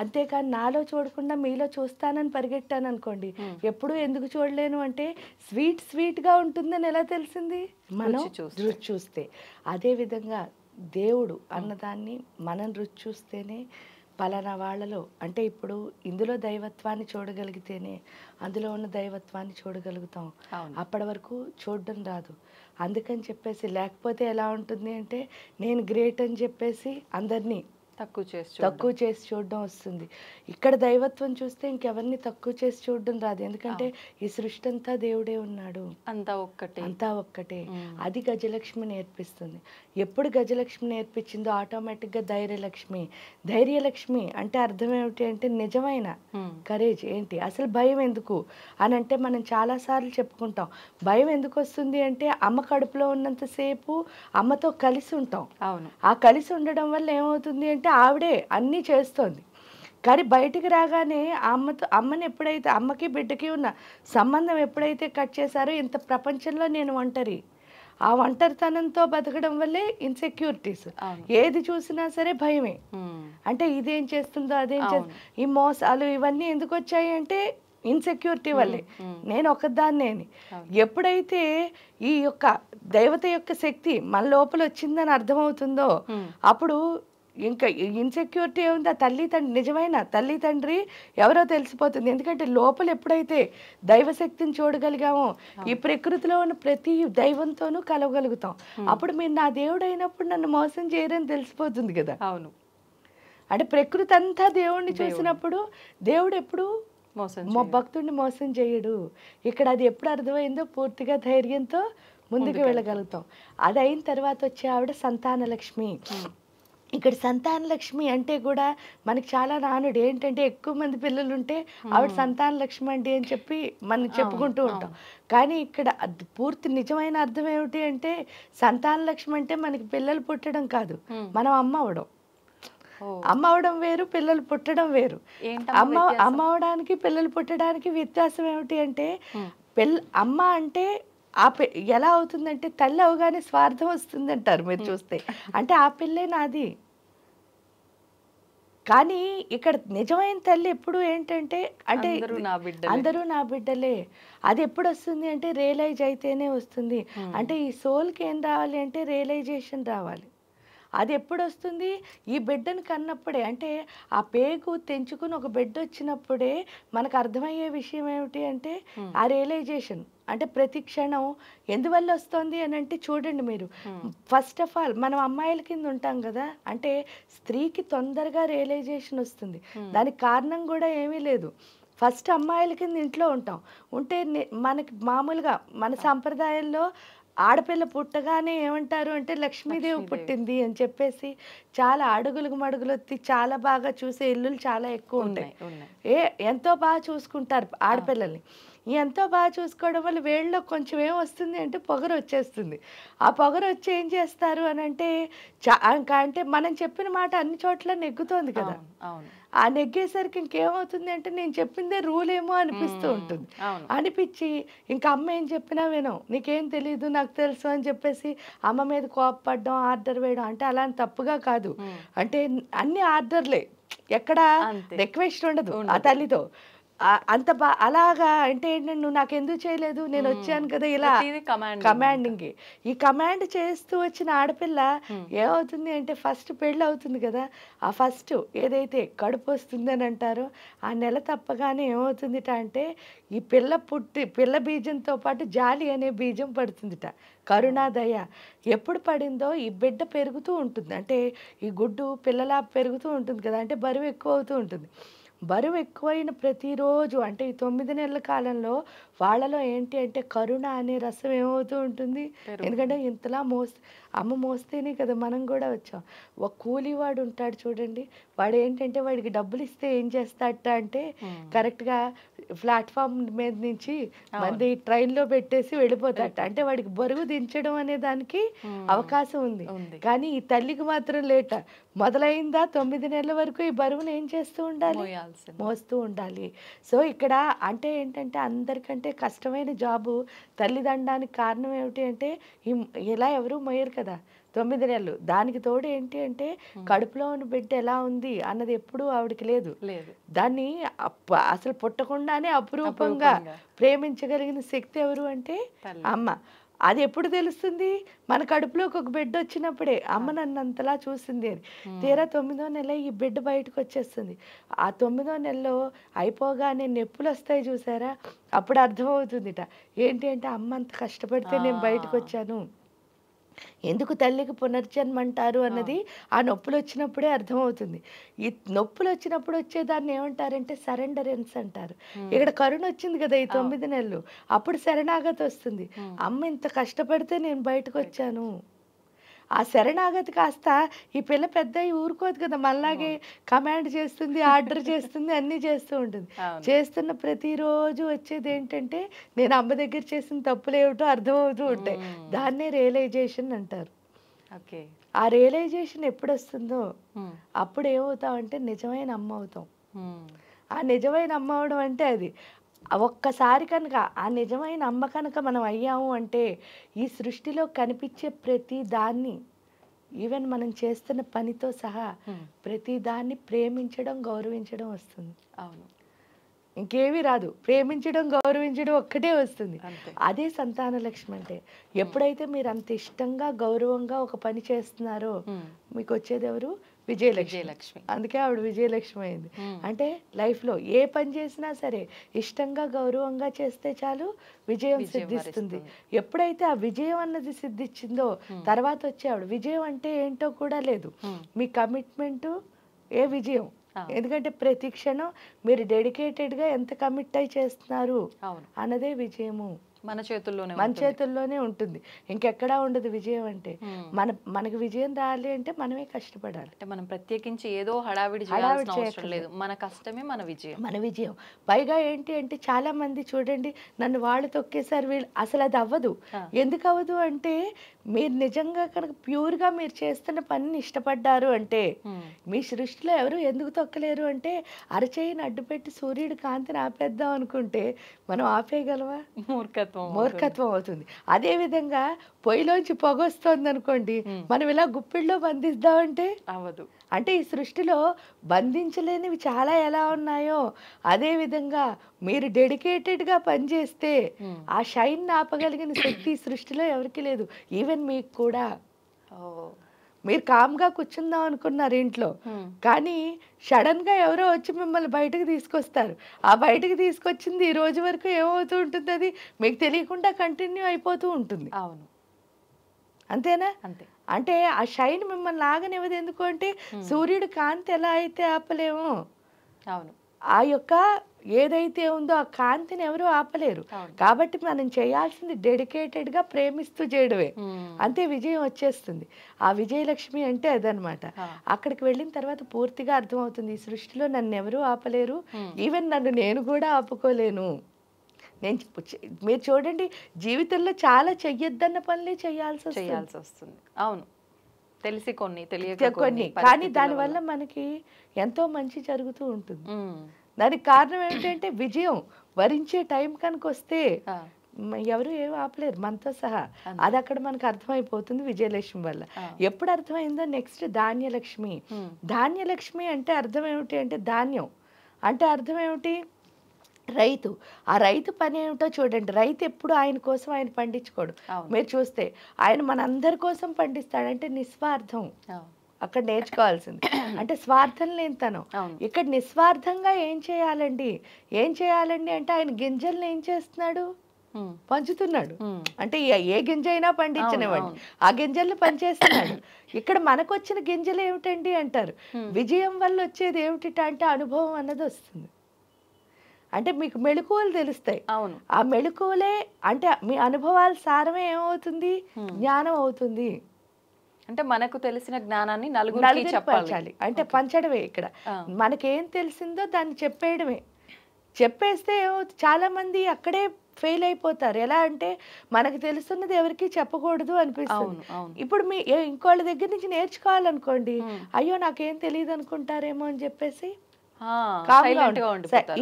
అంతేకాని నాలో చూడకుండా మీలో చూస్తానని పరిగెట్టాను అనుకోండి, ఎప్పుడు ఎందుకు చూడలేను అంటే స్వీట్ గా ఉంటుందని ఎలా తెలిసింది, మనం రుచి చూస్తే. అదే విధంగా దేవుడు అన్నదాన్ని మనం రుచి చూస్తేనే పలానా వాళ్ళలో అంటే ఇప్పుడు ఇందులో దైవత్వాన్ని చూడగలిగితేనే అందులో ఉన్న దైవత్వాన్ని చూడగలుగుతాం. అప్పటి వరకు చూడడం రాదు. అందుకని చెప్పేసి లేకపోతే ఎలా ఉంటుంది అంటే నేను గ్రేట్ అని చెప్పేసి అందరినీ తక్కువ చేసి చూడడం వస్తుంది. ఇక్కడ దైవత్వం చూస్తే ఇంకెవరిని తక్కువ చేసి చూడడం రాదు. ఎందుకంటే ఈ సృష్టి అంతా దేవుడే ఉన్నాడు, అంతా ఒక్కటే. అది గజలక్ష్మి నేర్పిస్తుంది. ఎప్పుడు గజలక్ష్మి నేర్పించిందో ఆటోమేటిక్గా ధైర్యలక్ష్మి అంటే అర్థం ఏమిటి అంటే నిజమైన కరేజ్ ఏంటి, అసలు భయం ఎందుకు అని అంటే మనం చాలాసార్లు చెప్పుకుంటాం. భయం ఎందుకు వస్తుంది అంటే అమ్మ కడుపులో ఉన్నంతసేపు అమ్మతో కలిసి ఉంటాం. ఆ కలిసి ఉండడం వల్ల ఏమవుతుంది అంటే ఆవిడే అన్నీ చేస్తోంది. కానీ బయటికి రాగానే అమ్మని ఎప్పుడైతే అమ్మకి బిడ్డకి ఉన్న సంబంధం ఎప్పుడైతే కట్ చేశారో ఇంత ప్రపంచంలో నేను ఒంటరి, ఆ ఒంటరితనంతో బతకడం వల్లే ఇన్సెక్యూరిటీస్. ఏది చూసినా సరే భయమే. అంటే ఇదేం చేస్తుందో అదేం చేస్తుందో, ఈ మోసాలు ఇవన్నీ ఎందుకు వచ్చాయి అంటే ఇన్సెక్యూరిటీ వల్లే. నేను ఒకదాన్నే. ఎప్పుడైతే ఈ యొక్క దేవత యొక్క శక్తి మన లోపల వచ్చిందని అర్థమవుతుందో అప్పుడు ఇంకా ఇన్సెక్యూరిటీ ఏముంది, ఆ నిజమైన తల్లి తండ్రి ఎవరో తెలిసిపోతుంది. ఎందుకంటే లోపల ఎప్పుడైతే దైవశక్తిని చూడగలిగామో ఈ ప్రకృతిలో ఉన్న ప్రతి దైవంతోనూ కలవగలుగుతాం. అప్పుడు మీరు నా దేవుడు అయినప్పుడు నన్ను మోసం చేయరని తెలిసిపోతుంది కదా. అవును, అంటే ప్రకృతి అంతా దేవుడిని చూసినప్పుడు దేవుడు ఎప్పుడు భక్తుడిని మోసం చేయడు. ఇక్కడ అది ఎప్పుడు అర్థమైందో పూర్తిగా ధైర్యంతో ముందుకు వెళ్ళగలుగుతాం. అది అయిన తర్వాత వచ్చే ఆవిడ సంతానలక్ష్మి. ఇక్కడ సంతానలక్ష్మి అంటే కూడా మనకి చాలా నానుడు ఏంటంటే ఎక్కువ మంది పిల్లలు ఉంటే ఆవిడ సంతానలక్ష్మి అండి అని చెప్పి మనం చెప్పుకుంటూ ఉంటాం. కానీ ఇక్కడ పూర్తి నిజమైన అర్థం ఏమిటి అంటే సంతానలక్ష్మి అంటే మనకి పిల్లలు పుట్టడం కాదు, మనం అమ్మ అవడం వేరు, పిల్లలు పుట్టడం వేరు. అమ్మ అవడానికి పిల్లలు పుట్టడానికి వ్యత్యాసం ఏమిటి అంటే అమ్మ అంటే ఎలా అవుతుందంటే తల్లి అవగానే స్వార్థం వస్తుంది అంటారు మీరు చూస్తే. అంటే ఆ పిల్లే నాది. కానీ ఇక్కడ నిజమైన తల్లి ఎప్పుడు ఏంటంటే అంటే అందరూ నా బిడ్డలే. అది ఎప్పుడు వస్తుంది అంటే రియలైజ్ అయితేనే వస్తుంది. అంటే ఈ సోల్కి ఏం రావాలి అంటే రియలైజేషన్ రావాలి. అది ఎప్పుడు వస్తుంది, ఈ బిడ్డను కన్నప్పుడే. అంటే ఆ పేగు తెంచుకుని ఒక బిడ్డ వచ్చినప్పుడే మనకు అర్థమయ్యే విషయం ఏమిటి అంటే ఆ రియలైజేషన్. అంటే ప్రతి క్షణం ఎందువల్ల వస్తుంది అని అంటే చూడండి మీరు, ఫస్ట్ ఆఫ్ ఆల్ మనం అమ్మాయిల కింద ఉంటాం కదా, అంటే స్త్రీకి తొందరగా రియలైజేషన్ వస్తుంది. దానికి కారణం కూడా ఏమీ లేదు. ఫస్ట్ అమ్మాయిల కింద ఇంట్లో ఉంటే మనకి మామూలుగా మన సాంప్రదాయంలో ఆడపిల్ల పుట్టగానే ఏమంటారు అంటే లక్ష్మీదేవి పుట్టింది అని చెప్పేసి చాలా అడుగులకు మడుగులొత్తి చాలా బాగా చూసే ఇల్లులు చాలా ఎక్కువ ఉంటాయి. ఎంతో బాగా చూసుకుంటారు ఆడపిల్లల్ని. ఎంతో బాగా చూసుకోవడం వల్ల వేళ్ళలో కొంచెం ఏమొస్తుంది అంటే పొగరు వచ్చేస్తుంది. ఆ పొగరు వచ్చి ఏం చేస్తారు అని అంటే అంటే మనం చెప్పిన మాట అన్ని చోట్ల నెగ్గుతోంది కదా. ఆ నెగ్గేసరికి ఇంకేమవుతుంది అంటే నేను చెప్పిందే రూల్ ఏమో అనిపిస్తూ ఉంటుంది. అనిపించి ఇంకా అమ్మ ఏం చెప్పినా వినం, నీకేం తెలీదు నాకు తెలుసు అని చెప్పేసి అమ్మ మీద కోపపడడం, ఆర్డర్ వేయడం. అంటే అలాంటి తప్పుగా కాదు, అంటే అన్ని ఆర్డర్లే, ఎక్కడ రిక్వెస్ట్ ఉండదు ఆ తల్లితో. అంత అలాగా అంటే ఏంటంటే నువ్వు నాకు ఎందుకు చేయలేదు, నేను వచ్చాను కదా, ఇలా కమాండింగ్. ఈ కమాండ్ చేస్తూ వచ్చిన ఆడపిల్ల ఏమవుతుంది అంటే ఫస్ట్ పెళ్ళి అవుతుంది కదా, ఆ ఫస్ట్ ఏదైతే కడుపు వస్తుంది అని అంటారో ఆ నెల తప్పగానే ఏమవుతుందిట అంటే ఈ పిల్ల బీజంతో పాటు జాలి అనే బీజం పడుతుందిట. కరుణాదయ ఎప్పుడు పడిందో ఈ బిడ్డ పెరుగుతూ ఉంటుంది, అంటే ఈ గుడ్డు పిల్లలా పెరుగుతూ ఉంటుంది కదా, అంటే బరువు ఎక్కువ అవుతూ ఉంటుంది. బరువు ఎక్కువైన ప్రతిరోజు అంటే ఈ 9 నెలల కాలంలో వాళ్ళలో ఏంటి అంటే కరుణ అనే రసం ఏమవుతూ ఉంటుంది. ఎందుకంటే ఇంతలా అమ్మ మోస్తేనే కదా మనం కూడా వచ్చాం. ఒక కూలీవాడు ఉంటాడు చూడండి, వాడు ఏంటంటే వాడికి డబ్బులు ఇస్తే ఏం చేస్తాడట అంటే కరెక్ట్గా ప్లాట్ఫామ్ మీద నుంచి మంది ట్రైన్లో పెట్టేసి వెళ్ళిపోతాడట. అంటే వాడికి బరువు దించడం అనే దానికి అవకాశం ఉంది, కానీ ఈ తల్లికి మాత్రం లేట. మొదలైందా 9 నెలల వరకు ఈ బరువును ఏం చేస్తూ ఉండాలి, మోస్తూ ఉండాలి. సో ఇక్కడ అంటే ఏంటంటే అందరికంటే కష్టమైన జాబు తల్లిదండానికి కారణం ఏమిటి అంటే ఇలా ఎవరు మోయరు కదా 9 నెలలు. దానికి తోడు ఏంటి అంటే కడుపులో ఉన్న బిడ్డ ఎలా ఉంది అన్నది ఎప్పుడూ ఆవిడకి లేదు. దాన్ని అసలు పుట్టకుండానే అపురూపంగా ప్రేమించగలిగిన శక్తి ఎవరు అంటే అమ్మ. అది ఎప్పుడు తెలుస్తుంది, మన కడుపులోకి ఒక బిడ్డ వచ్చినప్పుడే అమ్మ నన్ను అంతలా చూసింది అని. తీరా 9వ నెల ఈ బిడ్డ బయటకు వచ్చేస్తుంది. ఆ 9వ నెలలో అయిపోగానే నొప్పులు వస్తాయి చూసారా, అప్పుడు అర్థమవుతుందిట ఏంటి అంటే అమ్మ అంత కష్టపడితే నేను బయటకు వచ్చాను, ఎందుకు తల్లికి పునర్జన్మ అంటారు అన్నది ఆ నొప్పులు వచ్చినప్పుడే అర్థమవుతుంది. ఈ నొప్పులు వచ్చినప్పుడు వచ్చేదాన్ని ఏమంటారంటే సరెండరెన్స్ అంటారు. ఇక్కడ కరుణ వచ్చింది కదా ఈ 9 నెలలు, అప్పుడు శరణాగతి వస్తుంది. అమ్మ ఇంత కష్టపడితే నేను బయటకు వచ్చాను. ఆ శరణాగతి కాస్త ఈ పిల్ల పెద్ద ఊరుకోదు కదా, మళ్ళాగే కమాండ్ చేస్తుంది, ఆర్డర్ చేస్తుంది, అన్నీ చేస్తూ ఉంటుంది. చేస్తున్న ప్రతిరోజు వచ్చేది ఏంటంటే నేను అమ్మ దగ్గర చేసిన తప్పులు ఏమిటో అర్థమవుతూ ఉంటాయి. దాన్నే రియలైజేషన్ అంటారు. ఆ రియలైజేషన్ ఎప్పుడు వస్తుందో అప్పుడు ఏమవుతామంటే నిజమైన అమ్మ అవుతాం. ఆ నిజమైన అమ్మ అవడం అంటే అది ఒక్కసారి కనుక ఆ నిజమైన అమ్మ కనుక మనం అయ్యాము అంటే ఈ సృష్టిలో కనిపించే ప్రతి దాన్ని, ఈవెన్ మనం చేస్తున్న పనితో సహా ప్రతి దాన్ని ప్రేమించడం, గౌరవించడం వస్తుంది. అవును, ఇంకేమీ రాదు. ప్రేమించడం, గౌరవించడం ఒక్కటే వస్తుంది. అదే సంతాన లక్ష్మి అంటే. ఎప్పుడైతే మీరు అంత ఇష్టంగా, గౌరవంగా ఒక పని చేస్తున్నారో మీకు వచ్చేది ఎవరు? విజయలక్ష్మి. అందుకే ఆవిడ విజయలక్ష్మి అయింది. అంటే లైఫ్లో ఏ పని చేసినా సరే ఇష్టంగా, గౌరవంగా చేస్తే చాలు విజయం సిద్ధిస్తుంది. ఎప్పుడైతే ఆ విజయం అన్నది సిద్ధించిందో తర్వాత వచ్చే ఆవిడ విజయం అంటే ఏంటో కూడా లేదు, మీ కమిట్మెంటు ఏ విజయం. ఎందుకంటే ప్రతి క్షణం మీరు డెడికేటెడ్గా ఎంత కమిట్ అయి చేస్తున్నారు అన్నదే విజయము. మన చేతుల్లోనే ఉంటుంది, ఇంకెక్కడా ఉండదు విజయం అంటే. మనకి విజయం రావాలి అంటే మనమే కష్టపడాలి. అంటే మనం ప్రత్యేకించి ఏదో హడావిడి చేయవలసిన లేదు, మన కష్టమే మన విజయం. పైగా ఏంటి అంటే చాలా మంది చూడండి నన్ను వాళ్ళు తొక్కేసారు వీళ్ళు, అసలు అది అవ్వదు. ఎందుకు అవ్వదు అంటే మీరు నిజంగా కనుక ప్యూర్గా మీరు చేస్తున్న పనిని ఇష్టపడ్డారు అంటే మీ సృష్టిలో ఎవరు ఎందుకు తొక్కలేరు అంటే అరచేయిని అడ్డుపెట్టి సూర్యుడి కాంతిని ఆపేద్దాం అనుకుంటే మనం ఆపేయగలవా? మూర్ఖత్వం అవుతుంది. అదే విధంగా పొయ్యిలోంచి పొగ వస్తుంది అనుకోండి, మనం ఇలా గుప్పిళ్ళలో బంధిద్దామంటే అవ్వదు. అంటే ఈ సృష్టిలో బంధించలేనివి చాలా ఎలా ఉన్నాయో అదే విధంగా మీరు డెడికేటెడ్గా పనిచేస్తే ఆ షైన్ ఆపగలిగిన శక్తి సృష్టిలో ఎవరికి లేదు, ఈవెన్ మీకు కూడా. మీరు కామ్గా కూర్చుందాం అనుకున్నారు ఇంట్లో, కానీ సడన్గా ఎవరో వచ్చి మిమ్మల్ని బయటకు తీసుకొస్తారు. ఆ బయటకు తీసుకొచ్చింది ఈ రోజు వరకు ఏమవుతూ ఉంటుంది, అది మీకు తెలియకుండా కంటిన్యూ అయిపోతూ ఉంటుంది. అవును, అంతేనా? అంటే ఆ షైన్ మిమ్మల్ని ఆగనివ్వదు. ఎందుకు అంటే సూర్యుడు కాంతి ఎలా అయితే ఆపలేమో, అవును, ఆ యొక్క ఏదైతే ఉందో ఆ కాంతిని ఎవరు ఆపలేరు. కాబట్టి మనం చేయాల్సింది డెడికేటెడ్గా ప్రేమిస్తూ చేయడమే, అంతే విజయం వచ్చేస్తుంది. ఆ విజయలక్ష్మి అంటే అదనమాట. అక్కడికి వెళ్ళిన తర్వాత పూర్తిగా అర్థమవుతుంది, ఈ సృష్టిలో నన్ను ఎవరూ ఆపలేరు, ఈవెన్ నేను కూడా ఆపుకోలేను. నేను మీరు చూడండి, జీవితంలో చాలా చెయ్యొద్దన్న పనులే చేయాల్సి వస్తుంది. అవును, తెలిసి కొన్ని, తెలియక కొన్ని, కానీ దానివల్ల మనకి ఎంతో మంచి జరుగుతూ ఉంటుంది. దానికి కారణం ఏంటంటే విజయం వరించే టైం కనుక వస్తే ఎవరు ఏం ఆపలేరు మనతో సహా. అది అక్కడ మనకు అర్థమైపోతుంది విజయలక్ష్మి వల్ల. ఎప్పుడు అర్థమైందో నెక్స్ట్ ధాన్యలక్ష్మి. ధాన్యలక్ష్మి అంటే అర్థం ఏమిటి అంటే ధాన్యం అంటే అర్థం ఏమిటి, రైతు. ఆ రైతు పని ఏమిటో చూడండి. రైతు ఎప్పుడు ఆయన కోసం ఆయన పండించుకోడు. మీరు చూస్తే ఆయన మనందరి కోసం పండిస్తాడు, అంటే నిస్వార్థం అక్కడ నేర్చుకోవాల్సింది. అంటే స్వార్థం లేనితనం. ఇక్కడ నిస్వార్థంగా ఏం చేయాలండి అంటే ఆయన గింజల్ని ఏం చేస్తున్నాడు, పంచుతున్నాడు. అంటే ఏ గింజ అయినా పండించనివ్వండి, ఆ గింజల్ని పనిచేస్తున్నాడు. ఇక్కడ మనకు వచ్చిన గింజలు ఏమిటండి అంటారు, విజయం వల్ల వచ్చేది ఏమిటి అంటే అనుభవం అన్నది వస్తుంది. అంటే మీకు మెళకువలు తెలుస్తాయి. ఆ మెళకువలే అంటే మీ అనుభవాల సారమే ఏమవుతుంది, జ్ఞానం అవుతుంది. అంటే మనకు తెలిసిన జ్ఞానాన్ని నలుగురికి చెప్పాలి, అంటే పంచడమే. ఇక్కడ మనకేం తెలిసిందో దాన్ని చెప్పేయడమే. చెప్పేస్తే చాలా మంది అక్కడే ఫెయిల్ అయిపోతారు. ఎలా అంటే మనకు తెలుస్తున్నది ఎవరికి చెప్పకూడదు అనిపిస్తుంది. ఇప్పుడు మీ ఇంకోళ్ళ దగ్గర నుంచి నేర్చుకోవాలనుకోండి, అయ్యో నాకేం తెలియదు అనుకుంటారేమో అని చెప్పేసి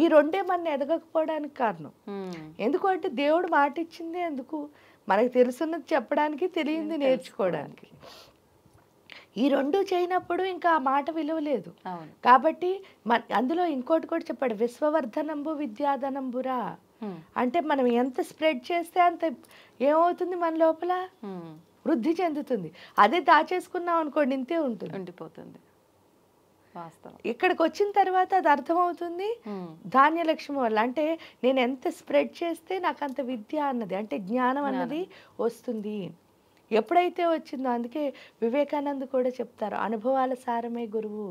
ఈ రెండే మన ఎదగకపోవడానికి కారణం. ఎందుకంటే దేవుడు మాట ఇచ్చింది ఎందుకు, మనకు తెలుసున్నది చెప్పడానికి, తెలియంది నేర్చుకోవడానికి. ఈ రెండు చేయనప్పుడు ఇంకా ఆ మాట విలువ లేదు. కాబట్టి అందులో ఇంకోటి కూడా చెప్పాడు, విశ్వవర్ధనంబు విద్యాధనంబురా. అంటే మనం ఎంత స్ప్రెడ్ చేస్తే అంత ఏమవుతుంది, మన లోపల వృద్ధి చెందుతుంది. అదే దాచేసుకున్నాం అనుకోండి, ఇంతే ఉండిపోతుంది. ఇక్కడికి వచ్చిన తర్వాత అది అర్థమవుతుంది ధాన్యలక్ష్మి వల్ల. అంటే నేను ఎంత స్ప్రెడ్ చేస్తే నాకు అంత విద్య అన్నది, అంటే జ్ఞానం అన్నది వస్తుంది. ఎప్పుడైతే వచ్చిందో, అందుకే వివేకానంద కూడా చెప్తారు, అనుభవాల సారమే గురువు.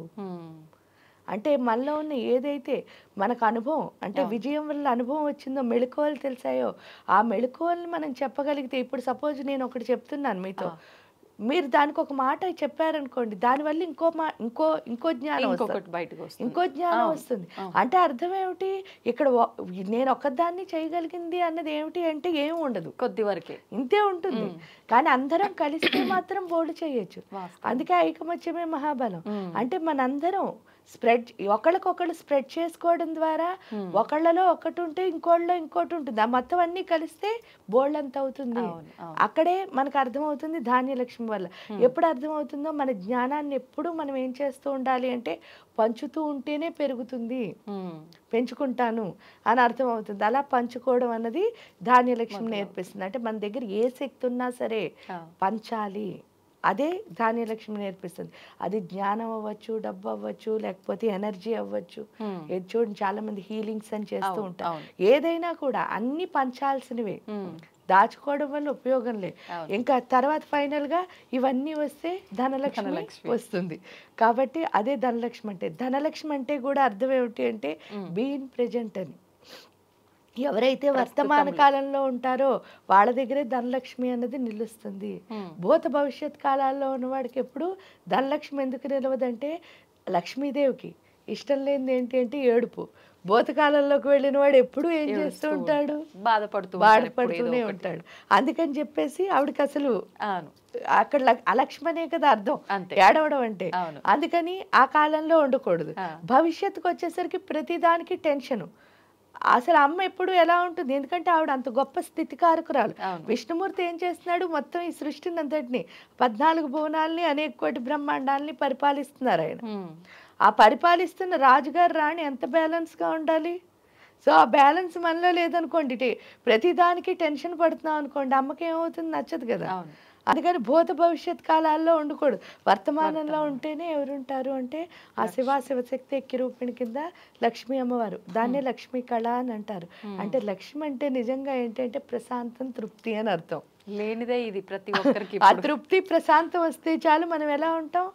అంటే మనలో ఉన్న ఏదైతే మనకు అనుభవం, అంటే విజయం వల్ల అనుభవం వచ్చిందో, మెళకువలు తెలిసాయో, ఆ మెళకువల్ని మనం చెప్పగలిగితే, ఇప్పుడు సపోజ్ నేను ఒకటి చెప్తున్నాను మీతో, మీరు దానికి ఒక మాట చెప్పారనుకోండి, దానివల్ల ఇంకో జ్ఞానం ఇంకో జ్ఞానం వస్తుంది. అంటే అర్థం ఏమిటి, ఇక్కడ నేను ఒక్కదాన్ని చేయగలిగింది అన్నది ఏమిటి అంటే ఏమి ఉండదు, కొద్ది వరకే ఇంతే ఉంటుంది. కానీ అందరం కలిస్తే మాత్రం బోల్డ్ చేయొచ్చు. అందుకే ఐకమత్యమే మహాబలం. అంటే మనందరం ఒకళ్ళకొకళ్ళు స్ప్రెడ్ చేసుకోవడం ద్వారా ఒకళ్ళలో ఒకటి ఉంటే ఇంకోళ్ళలో ఇంకోటి ఉంటుంది, ఆ మొత్తం అన్ని కలిస్తే బోల్డ్ అంత అవుతుంది. అక్కడే మనకు అర్థమవుతుంది ధాన్యలక్ష్మి వల్ల. ఎప్పుడు అర్థమవుతుందో, మన జ్ఞానాన్ని ఎప్పుడు మనం ఏం చేస్తూ ఉండాలి అంటే పంచుతూ ఉంటేనే పెరుగుతుంది, పెంచుకుంటాను అని అర్థమవుతుంది. అలా పంచుకోవడం అన్నది ధాన్యలక్ష్మి నేర్పిస్తుంది. అంటే మన దగ్గర ఏ శక్తి ఉన్నా సరే పంచాలి, అదే ధాన్యలక్ష్మి నేర్పిస్తుంది. అది జ్ఞానం అవ్వచ్చు, డబ్బు అవ్వచ్చు, లేకపోతే ఎనర్జీ అవ్వచ్చు. చూడండి, చాలా మంది హీలింగ్స్ అని చేస్తూ ఉంటారు. ఏదైనా కూడా అన్ని పంచాల్సినవే, దాచుకోవడం వల్ల ఉపయోగం లేదు. ఇంకా తర్వాత ఫైనల్ గా ఇవన్నీ వస్తే ధనలక్ష్మి వస్తుంది. కాబట్టి అదే ధనలక్ష్మి అంటే. ధనలక్ష్మి అంటే కూడా అర్థం ఏమిటి అంటే బీయింగ్ ప్రెజెంట్ అని. ఎవరైతే వర్తమాన కాలంలో ఉంటారో వాళ్ళ దగ్గరే ధనలక్ష్మి అన్నది నిలుస్తుంది. భూత భవిష్యత్ కాలాల్లో ఉన్నవాడికి ఎప్పుడు ధనలక్ష్మి ఎందుకు నిలవదంటే, లక్ష్మీదేవికి ఇష్టం లేనిది ఏంటి అంటే ఏడుపు. భూతకాలంలోకి వెళ్ళిన వాడు ఎప్పుడు ఏం చేస్తూ ఉంటాడు, బాధపడుతూనే ఉంటాడు. అందుకని చెప్పేసి ఆవిడకి అసలు అక్కడ అలక్ష్మనే కదా అర్థం, ఏడవడం అంటే. అందుకని ఆ కాలంలో ఉండకూడదు. భవిష్యత్తుకు వచ్చేసరికి ప్రతిదానికి టెన్షను. అసలు అమ్మ ఎప్పుడు ఎలా ఉంటుంది, ఎందుకంటే ఆవిడ అంత గొప్ప స్థితికారకురాలు. విష్ణుమూర్తి ఏం చేస్తున్నాడు, మొత్తం ఈ సృష్టిని అంతటిని 14 భువనాల్ని అనేక కోటి బ్రహ్మాండాల్ని పరిపాలిస్తున్నారు ఆయన. ఆ పరిపాలిస్తున్న రాజుగారు రాణి ఎంత బ్యాలెన్స్గా ఉండాలి. సో ఆ బ్యాలెన్స్ మనలో లేదనుకోండి, ప్రతిదానికి టెన్షన్ పడుతున్నాం అనుకోండి, అమ్మకి ఏమవుతుంది, నచ్చదు కదా. అందుకని భూత భవిష్యత్ కాలాల్లో ఉండకూడదు, వర్తమానంలో ఉంటేనే ఎవరుంటారు అంటే ఆ శివశక్తి ఎక్కి రూపిణి కింద లక్ష్మీ అమ్మవారు. దాన్నే లక్ష్మీ కళ అని అంటారు. అంటే లక్ష్మి అంటే నిజంగా ఏంటంటే ప్రశాంతం, తృప్తి అని అర్థం. లేనిదే ఇది ప్రతి ఒక్కరికి. ఆ తృప్తి ప్రశాంతం వస్తే చాలు మనం ఎలా ఉంటాం,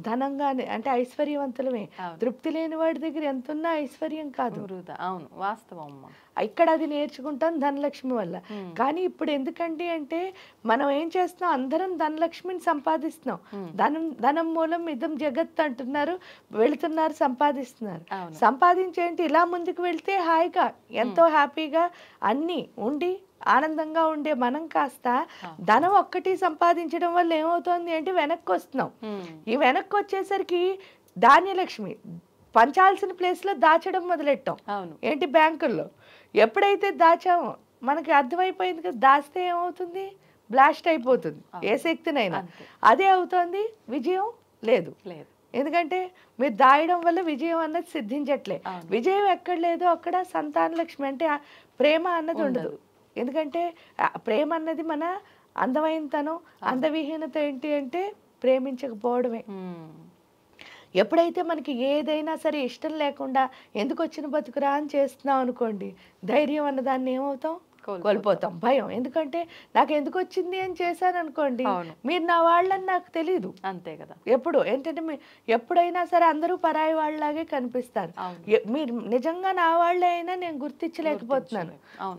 ధనంగానే అంటే ఐశ్వర్యవంతులమే. తృప్తి లేని వాడి దగ్గర ఎంతున్నా ఐశ్వర్యం కాదు. అవును, వాస్తవం అమ్మ. ఇక్కడ అది నేర్చుకుంటాం ధనలక్ష్మి వల్ల. కానీ ఇప్పుడు ఎందుకండి అంటే మనం ఏం చేస్తున్నాం, అందరం ధనలక్ష్మిని సంపాదిస్తున్నాం. ధనం మూలం ఇదం జగత్ అంటున్నారు, వెళుతున్నారు, సంపాదిస్తున్నారు. సంపాదించేంటి ఇలా ముందుకు వెళ్తే హాయిగా ఎంతో హ్యాపీగా అన్నీ ఉండి ఆనందంగా ఉండే మనం కాస్త ధనం ఒక్కటి సంపాదించడం వల్ల ఏమవుతోంది అంటే వెనక్కి వస్తున్నాం. ఈ వెనక్కి వచ్చేసరికి ధాన్యలక్ష్మి పంచాల్సిన ప్లేస్ లో దాచడం మొదలెట్టాం. ఏంటి బ్యాంకుల్లో ఎప్పుడైతే దాచామో మనకి అర్థమైపోయింది కదా, దాస్తే ఏమవుతుంది, బ్లాస్ట్ అయిపోతుంది ఏ శక్తినైనా. అదే అవుతోంది, విజయం లేదు. ఎందుకంటే మీరు దాయడం వల్ల విజయం అన్నది సిద్ధించట్లే. విజయం ఎక్కడ లేదో అక్కడ సంతాన లక్ష్మి అంటే ప్రేమ అన్నది ఉండదు. ఎందుకంటే ప్రేమ అన్నది మన అందమైనతనం, అందవిహీనత ఏంటి అంటే ప్రేమించకపోవడమే. ఎప్పుడైతే మనకి ఏదైనా సరే ఇష్టం లేకుండా ఎందుకు వచ్చిన బతుకురా అని చేస్తున్నాం అనుకోండి, ధైర్యం అన్నదాన్ని ఏమవుతాం, కోల్పోతాం. భయం, ఎందుకంటే నాకు ఎందుకు వచ్చింది అని చేశాను అనుకోండి, మీరు నా వాళ్ళని నాకు తెలియదు. అంతే కదా. ఎప్పుడు ఏంటంటే ఎప్పుడైనా సరే అందరూ పరాయి వాళ్ళలాగే కనిపిస్తారు. మీరు నిజంగా నా వాళ్ళే అయినా నేను గుర్తించలేకపోతున్నాను.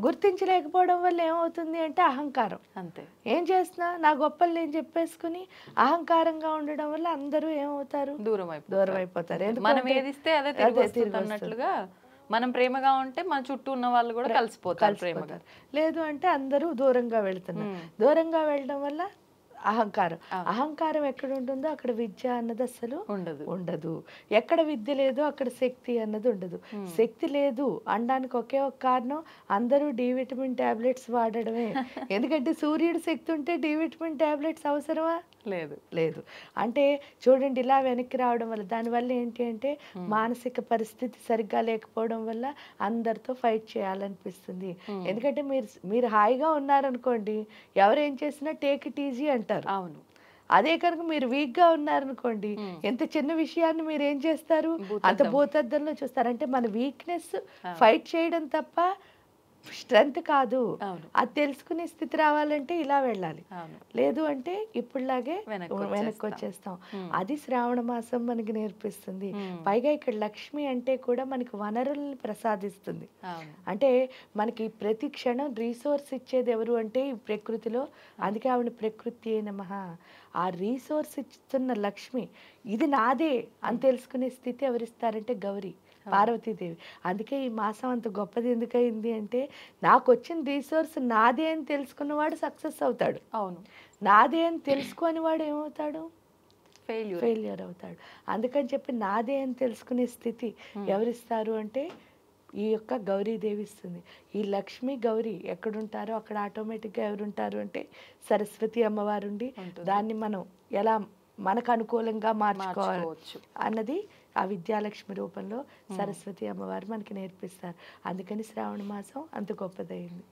గుర్తించలేకపోవడం వల్ల ఏమవుతుంది అంటే అహంకారం. అంతే. ఏం చేస్తున్నా నా గొప్పలు నేను చెప్పేసుకుని అహంకారంగా ఉండడం వల్ల అందరూ ఏమవుతారు, దూరం అయిపోతారు. మనం ఏదిస్తే అదే తిరిగి అన్నట్లుగా మనం ప్రేమగా ఉంటే మన చుట్టూ ఉన్న వాళ్ళు కూడా కలిసిపోతారు ప్రేమగా. లేదు అంటే అందరూ దూరంగా వెళ్తున్నారు. దూరంగా వెళ్ళడం వల్ల అహంకారం ఎక్కడ ఉంటుందో అక్కడ విద్య అన్నది అసలు ఉండదు. ఎక్కడ విద్య లేదో అక్కడ శక్తి అన్నది ఉండదు. శక్తి లేదు అనడానికి ఒకే ఒక కారణం, అందరూ డి విటమిన్ టాబ్లెట్స్ వాడడమే. ఎందుకంటే సూర్యుడు శక్తి ఉంటే డి విటమిన్ టాబ్లెట్స్ అవసరమా, లేదు. అంటే చూడండి, ఇలా వెనక్కి రావడం వల్ల దానివల్ల ఏంటి అంటే మానసిక పరిస్థితి సరిగ్గా లేకపోవడం వల్ల అందరితో ఫైట్ చేయాలనిపిస్తుంది. ఎందుకంటే మీరు హాయిగా ఉన్నారనుకోండి, ఎవరేం చేసినా టేక్ ఇట్ ఈజీ అంటారు. అవును. అదే కనుక మీరు వీక్ గా ఉన్నారనుకోండి, ఎంత చిన్న విషయాన్ని మీరు ఏం చేస్తారు, అంత భూతద్దంలో చూస్తారు. అంటే మన వీక్నెస్ ఫైట్ చేయడం తప్ప స్ట్రెంత్ కాదు. అది తెలుసుకునే స్థితి రావాలంటే ఇలా వెళ్ళాలి. లేదు అంటే ఇప్పుడులాగే వెనక్కి వచ్చేస్తాం. అది శ్రావణ మాసం మనకి నేర్పిస్తుంది. పైగా ఇక్కడ లక్ష్మి అంటే కూడా మనకి వనరుల్ని ప్రసాదిస్తుంది. అంటే మనకి ప్రతి క్షణం రీసోర్స్ ఇచ్చేది ఎవరు అంటే ఈ ప్రకృతిలో. అందుకే ఆవిడ ప్రకృతి నమః. ఆ రీసోర్స్ ఇస్తున్న లక్ష్మి ఇది నాదే అని తెలుసుకునే స్థితి ఎవరిస్తారంటే గౌరీ, పార్వతీదేవి. అందుకే ఈ మాసం అంత గొప్పది ఎందుకయింది అంటే నాకు వచ్చిన రీసోర్స్ నాదే అని తెలుసుకున్నవాడు సక్సెస్ అవుతాడు. నాదే అని తెలుసుకొని వాడు ఏమవుతాడు, ఫెయిల్యూర్ అవుతాడు. అందుకని చెప్పి నాదే అని తెలుసుకునే స్థితి ఎవరిస్తారు అంటే ఈ యొక్క గౌరీదేవి ఇస్తుంది. ఈ లక్ష్మి గౌరీ ఎక్కడుంటారో అక్కడ ఆటోమేటిక్గా ఎవరుంటారు అంటే సరస్వతి అమ్మవారు ఉండి దాన్ని మనం ఎలా మనకు అనుకూలంగా మార్చుకోవచ్చు అన్నది ఆ విద్యాలక్ష్మి రూపంలో సరస్వతి అమ్మవారు మనకి నేర్పిస్తారు. అందుకని శ్రావణ మాసం అంత గొప్పదైంది.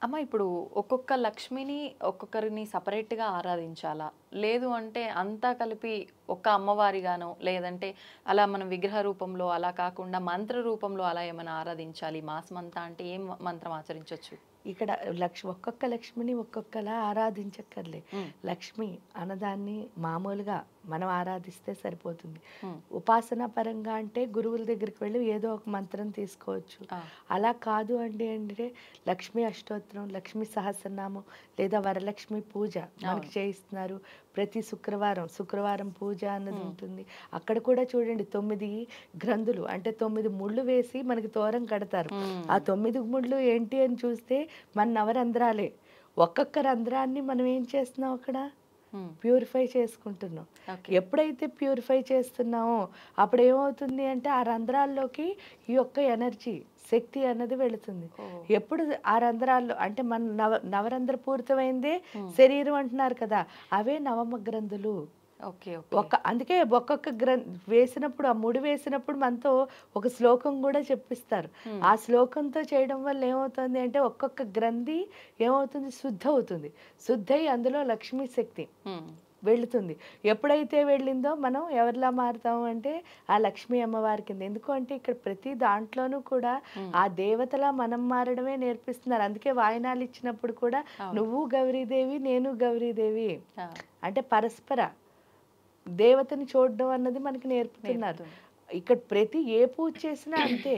అమ్మ, ఇప్పుడు ఒక్కొక్క లక్ష్మిని ఒక్కొక్కరిని సపరేట్గా ఆరాధించాలా, లేదు అంటే అంతా కలిపి ఒక్క అమ్మవారిగానో, లేదంటే అలా మనం విగ్రహ రూపంలో అలా కాకుండా మంత్ర రూపంలో అలా ఏమైనా ఆరాధించాలి మాసం అంతా అంటే ఏం మంత్రం ఆచరించవచ్చు? ఇక్కడ ఒక్కొక్క లక్ష్మిని ఒక్కొక్కలా ఆరాధించక్కర్లే. లక్ష్మి అన్నదాన్ని మామూలుగా మనం ఆరాధిస్తే సరిపోతుంది. ఉపాసన పరంగా అంటే గురువుల దగ్గరికి వెళ్ళి ఏదో ఒక మంత్రం తీసుకోవచ్చు. అలా కాదు అంటే లక్ష్మీ అష్టోత్తరం, లక్ష్మీ సహస్రనామం లేదా వరలక్ష్మి పూజ మనకి చేయిస్తున్నారు. ప్రతి శుక్రవారం పూజ అన్నది ఉంటుంది. అక్కడ కూడా చూడండి 9 గ్రంథులు అంటే 9 ముళ్ళు వేసి మనకి తోరం కడతారు. ఆ 9 ముళ్ళు ఏంటి అని చూస్తే మన నవరంధ్రాలే. ఒక్కొక్క రంధ్రాన్ని మనం ఏం చేస్తున్నాం, అక్కడ ప్యూరిఫై చేసుకుంటున్నాం. ఎప్పుడైతే ప్యూరిఫై చేస్తున్నామో అప్పుడు ఏమవుతుంది అంటే ఆ రంధ్రాల్లోకి ఈ యొక్క ఎనర్జీ శక్తి అన్నది వెళుతుంది. ఎప్పుడు ఆ రంధ్రాల్లో అంటే మన నవరంధ్ర పూరితమైందే శరీరం అంటున్నారు కదా, అవే నవమ గ్రంథులు. అందుకే ఒక్కొక్క వేసినప్పుడు ఆ ముడి వేసినప్పుడు మనతో ఒక శ్లోకం కూడా చెప్పిస్తారు. ఆ శ్లోకంతో చేయడం వల్ల ఏమవుతుంది అంటే ఒక్కొక్క గ్రంథి ఏమవుతుంది, శుద్ధ అవుతుంది. శుద్ధి అందులో లక్ష్మీ శక్తి వెళుతుంది. ఎప్పుడైతే వెళ్ళిందో మనం ఎవరిలా మారుతాము అంటే ఆ లక్ష్మీ అమ్మవారి కింద. ఎందుకు అంటే ఇక్కడ ప్రతి దాంట్లోనూ కూడా ఆ దేవతలా మనం మారడమే నేర్పిస్తున్నారు. అందుకే వాయినాలు ఇచ్చినప్పుడు కూడా నువ్వు గౌరీదేవి నేను గౌరీదేవి అంటే పరస్పర దేవతని చూడడం అన్నది మనకి నేర్పుతున్నారు. ఇక్కడ ప్రతి ఏ పూజ చేసినా అంతే,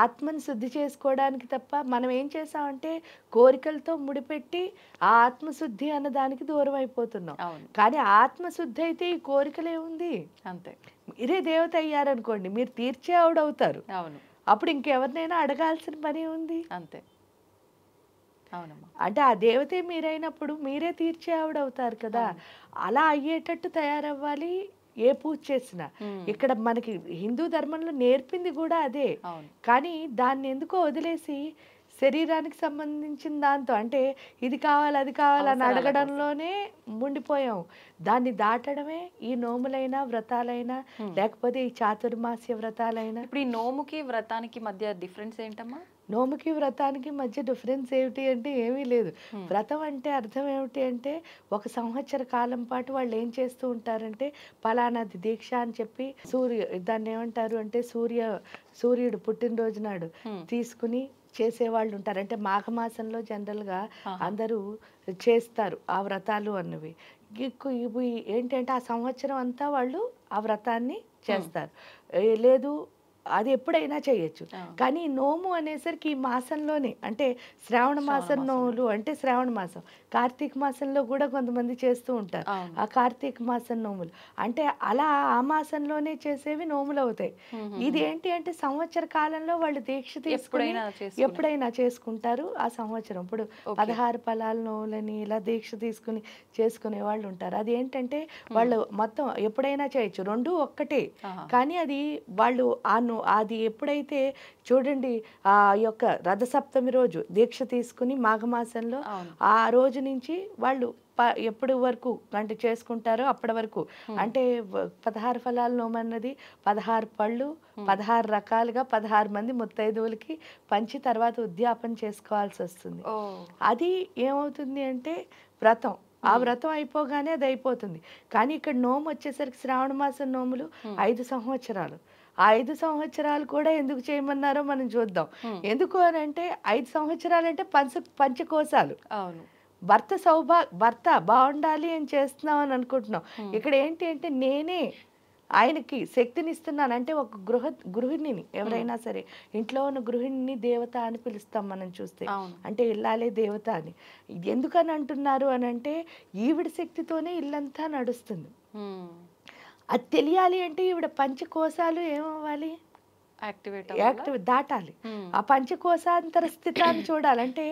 ఆత్మని శుద్ధి చేసుకోవడానికి తప్ప మనం ఏం చేసామంటే కోరికలతో ముడిపెట్టి ఆ ఆత్మశుద్ధి అన్న దానికి దూరం అయిపోతున్నాం. కానీ ఆత్మశుద్ధి అయితే ఈ కోరికలే ఉంది అంతే. మీరే దేవత అయ్యారనుకోండి, మీరు తీర్చే ఆవిడవుతారు. అవును. అప్పుడు ఇంకెవరినైనా అడగాల్సిన పని ఉంది అంతే. అవునమ్మా. అంటే ఆ దేవతే మీరైనప్పుడు మీరే తీర్చే ఆవిడవుతారు కదా. అలా అయ్యేటట్టు తయారవ్వాలి ఏ పూజ చేసినా. ఇక్కడ మనకి హిందూ ధర్మంలో నేర్పింది కూడా అదే. కానీ దాన్ని ఎందుకో వదిలేసి శరీరానికి సంబంధించిన దాంతో అంటే ఇది కావాలి అది కావాలని అడగడంలోనే ఉండిపోయాం. దాన్ని దాటడమే ఈ నోములైనా వ్రతాలైనా లేకపోతే ఈ చాతుర్మాస్య వ్రతాలైనా. ఇప్పుడు ఈ నోముకి వ్రతానికి మధ్య డిఫరెన్స్ ఏంటమ్మా? నోముకి వ్రతానికి మధ్య డిఫరెన్స్ ఏమిటి అంటే ఏమీ లేదు. వ్రతం అంటే అర్థం ఏమిటి అంటే ఒక సంవత్సర కాలం పాటు వాళ్ళు ఏం చేస్తూ ఉంటారంటే పలానాది దీక్ష అని చెప్పి దాన్ని ఏమంటారు అంటే సూర్యుడు పుట్టినరోజు నాడు తీసుకుని చేసేవాళ్ళు ఉంటారు. అంటే మాఘమాసంలో జనరల్గా అందరూ చేస్తారు ఆ వ్రతాలు అన్నవి. ఇవి ఏంటంటే ఆ సంవత్సరం అంతా వాళ్ళు ఆ వ్రతాన్ని చేస్తారు. లేదు అది ఎప్పుడైనా చేయొచ్చు. కానీ నోము అనేసరికి ఈ మాసంలోనే అంటే శ్రావణ మాసం నోములు అంటే శ్రావణ మాసం, కార్తీక మాసంలో కూడా కొంతమంది చేస్తూ ఉంటారు ఆ కార్తీక మాసం నోములు. అంటే అలా ఆ మాసంలోనే చేసేవి నోములు అవుతాయి. ఇది ఏంటి అంటే సంవత్సర కాలంలో వాళ్ళు దీక్ష తీసుకుని ఎప్పుడైనా చేసుకుంటారు ఆ సంవత్సరం. ఇప్పుడు 16 ఫలాల నోములని ఇలా దీక్ష తీసుకుని చేసుకునే వాళ్ళు ఉంటారు. అది ఏంటంటే వాళ్ళు మొత్తం ఎప్పుడైనా చేయొచ్చు, రెండు ఒక్కటే. కానీ అది వాళ్ళు అది ఎప్పుడైతే చూడండి ఆ యొక్క రథసప్తమి రోజు దీక్ష తీసుకుని మాఘమాసంలో ఆ రోజు నుంచి వాళ్ళు ఎప్పటి వరకు అంటే చేసుకుంటారో అప్పటి వరకు అంటే 16 ఫలాల నోమన్నది 16 పళ్ళు 16 రకాలుగా 16 మంది ముత్తైదువులకి పంచి తర్వాత ఉద్యాపన చేసుకోవాల్సి వస్తుంది. అది ఏమవుతుంది అంటే వ్రతం. ఆ వ్రతం అయిపోగానే అది అయిపోతుంది. కానీ ఇక్కడ నోము వచ్చేసరికి శ్రావణ మాసం నోములు 5 సంవత్సరాలు. ఆ 5 సంవత్సరాలు కూడా ఎందుకు చేయమన్నారో మనం చూద్దాం. ఎందుకు అని అంటే 5 సంవత్సరాలు అంటే పంచకోశాలు. భర్త బాగుండాలి అని చేస్తున్నాం అని అనుకుంటున్నాం. ఇక్కడ ఏంటి అంటే నేనే ఆయనకి శక్తినిస్తున్నాను. అంటే ఒక గృహిణిని ఎవరైనా సరే ఇంట్లో ఉన్న గృహిణిని దేవత అని పిలుస్తాం మనం చూస్తే. అంటే ఇల్లాలే దేవత అని. ఎందుకని అంటున్నారు అని అంటే ఈవిడ శక్తితోనే ఇల్లంతా నడుస్తుంది. అది తెలియాలి అంటే ఈవిడ పంచకోశాలు ఏమవ్వాలి, యాక్టివేట్ దాటాలి. ఆ పంచకోశాంతర స్థితాన్ని చూడాలంటే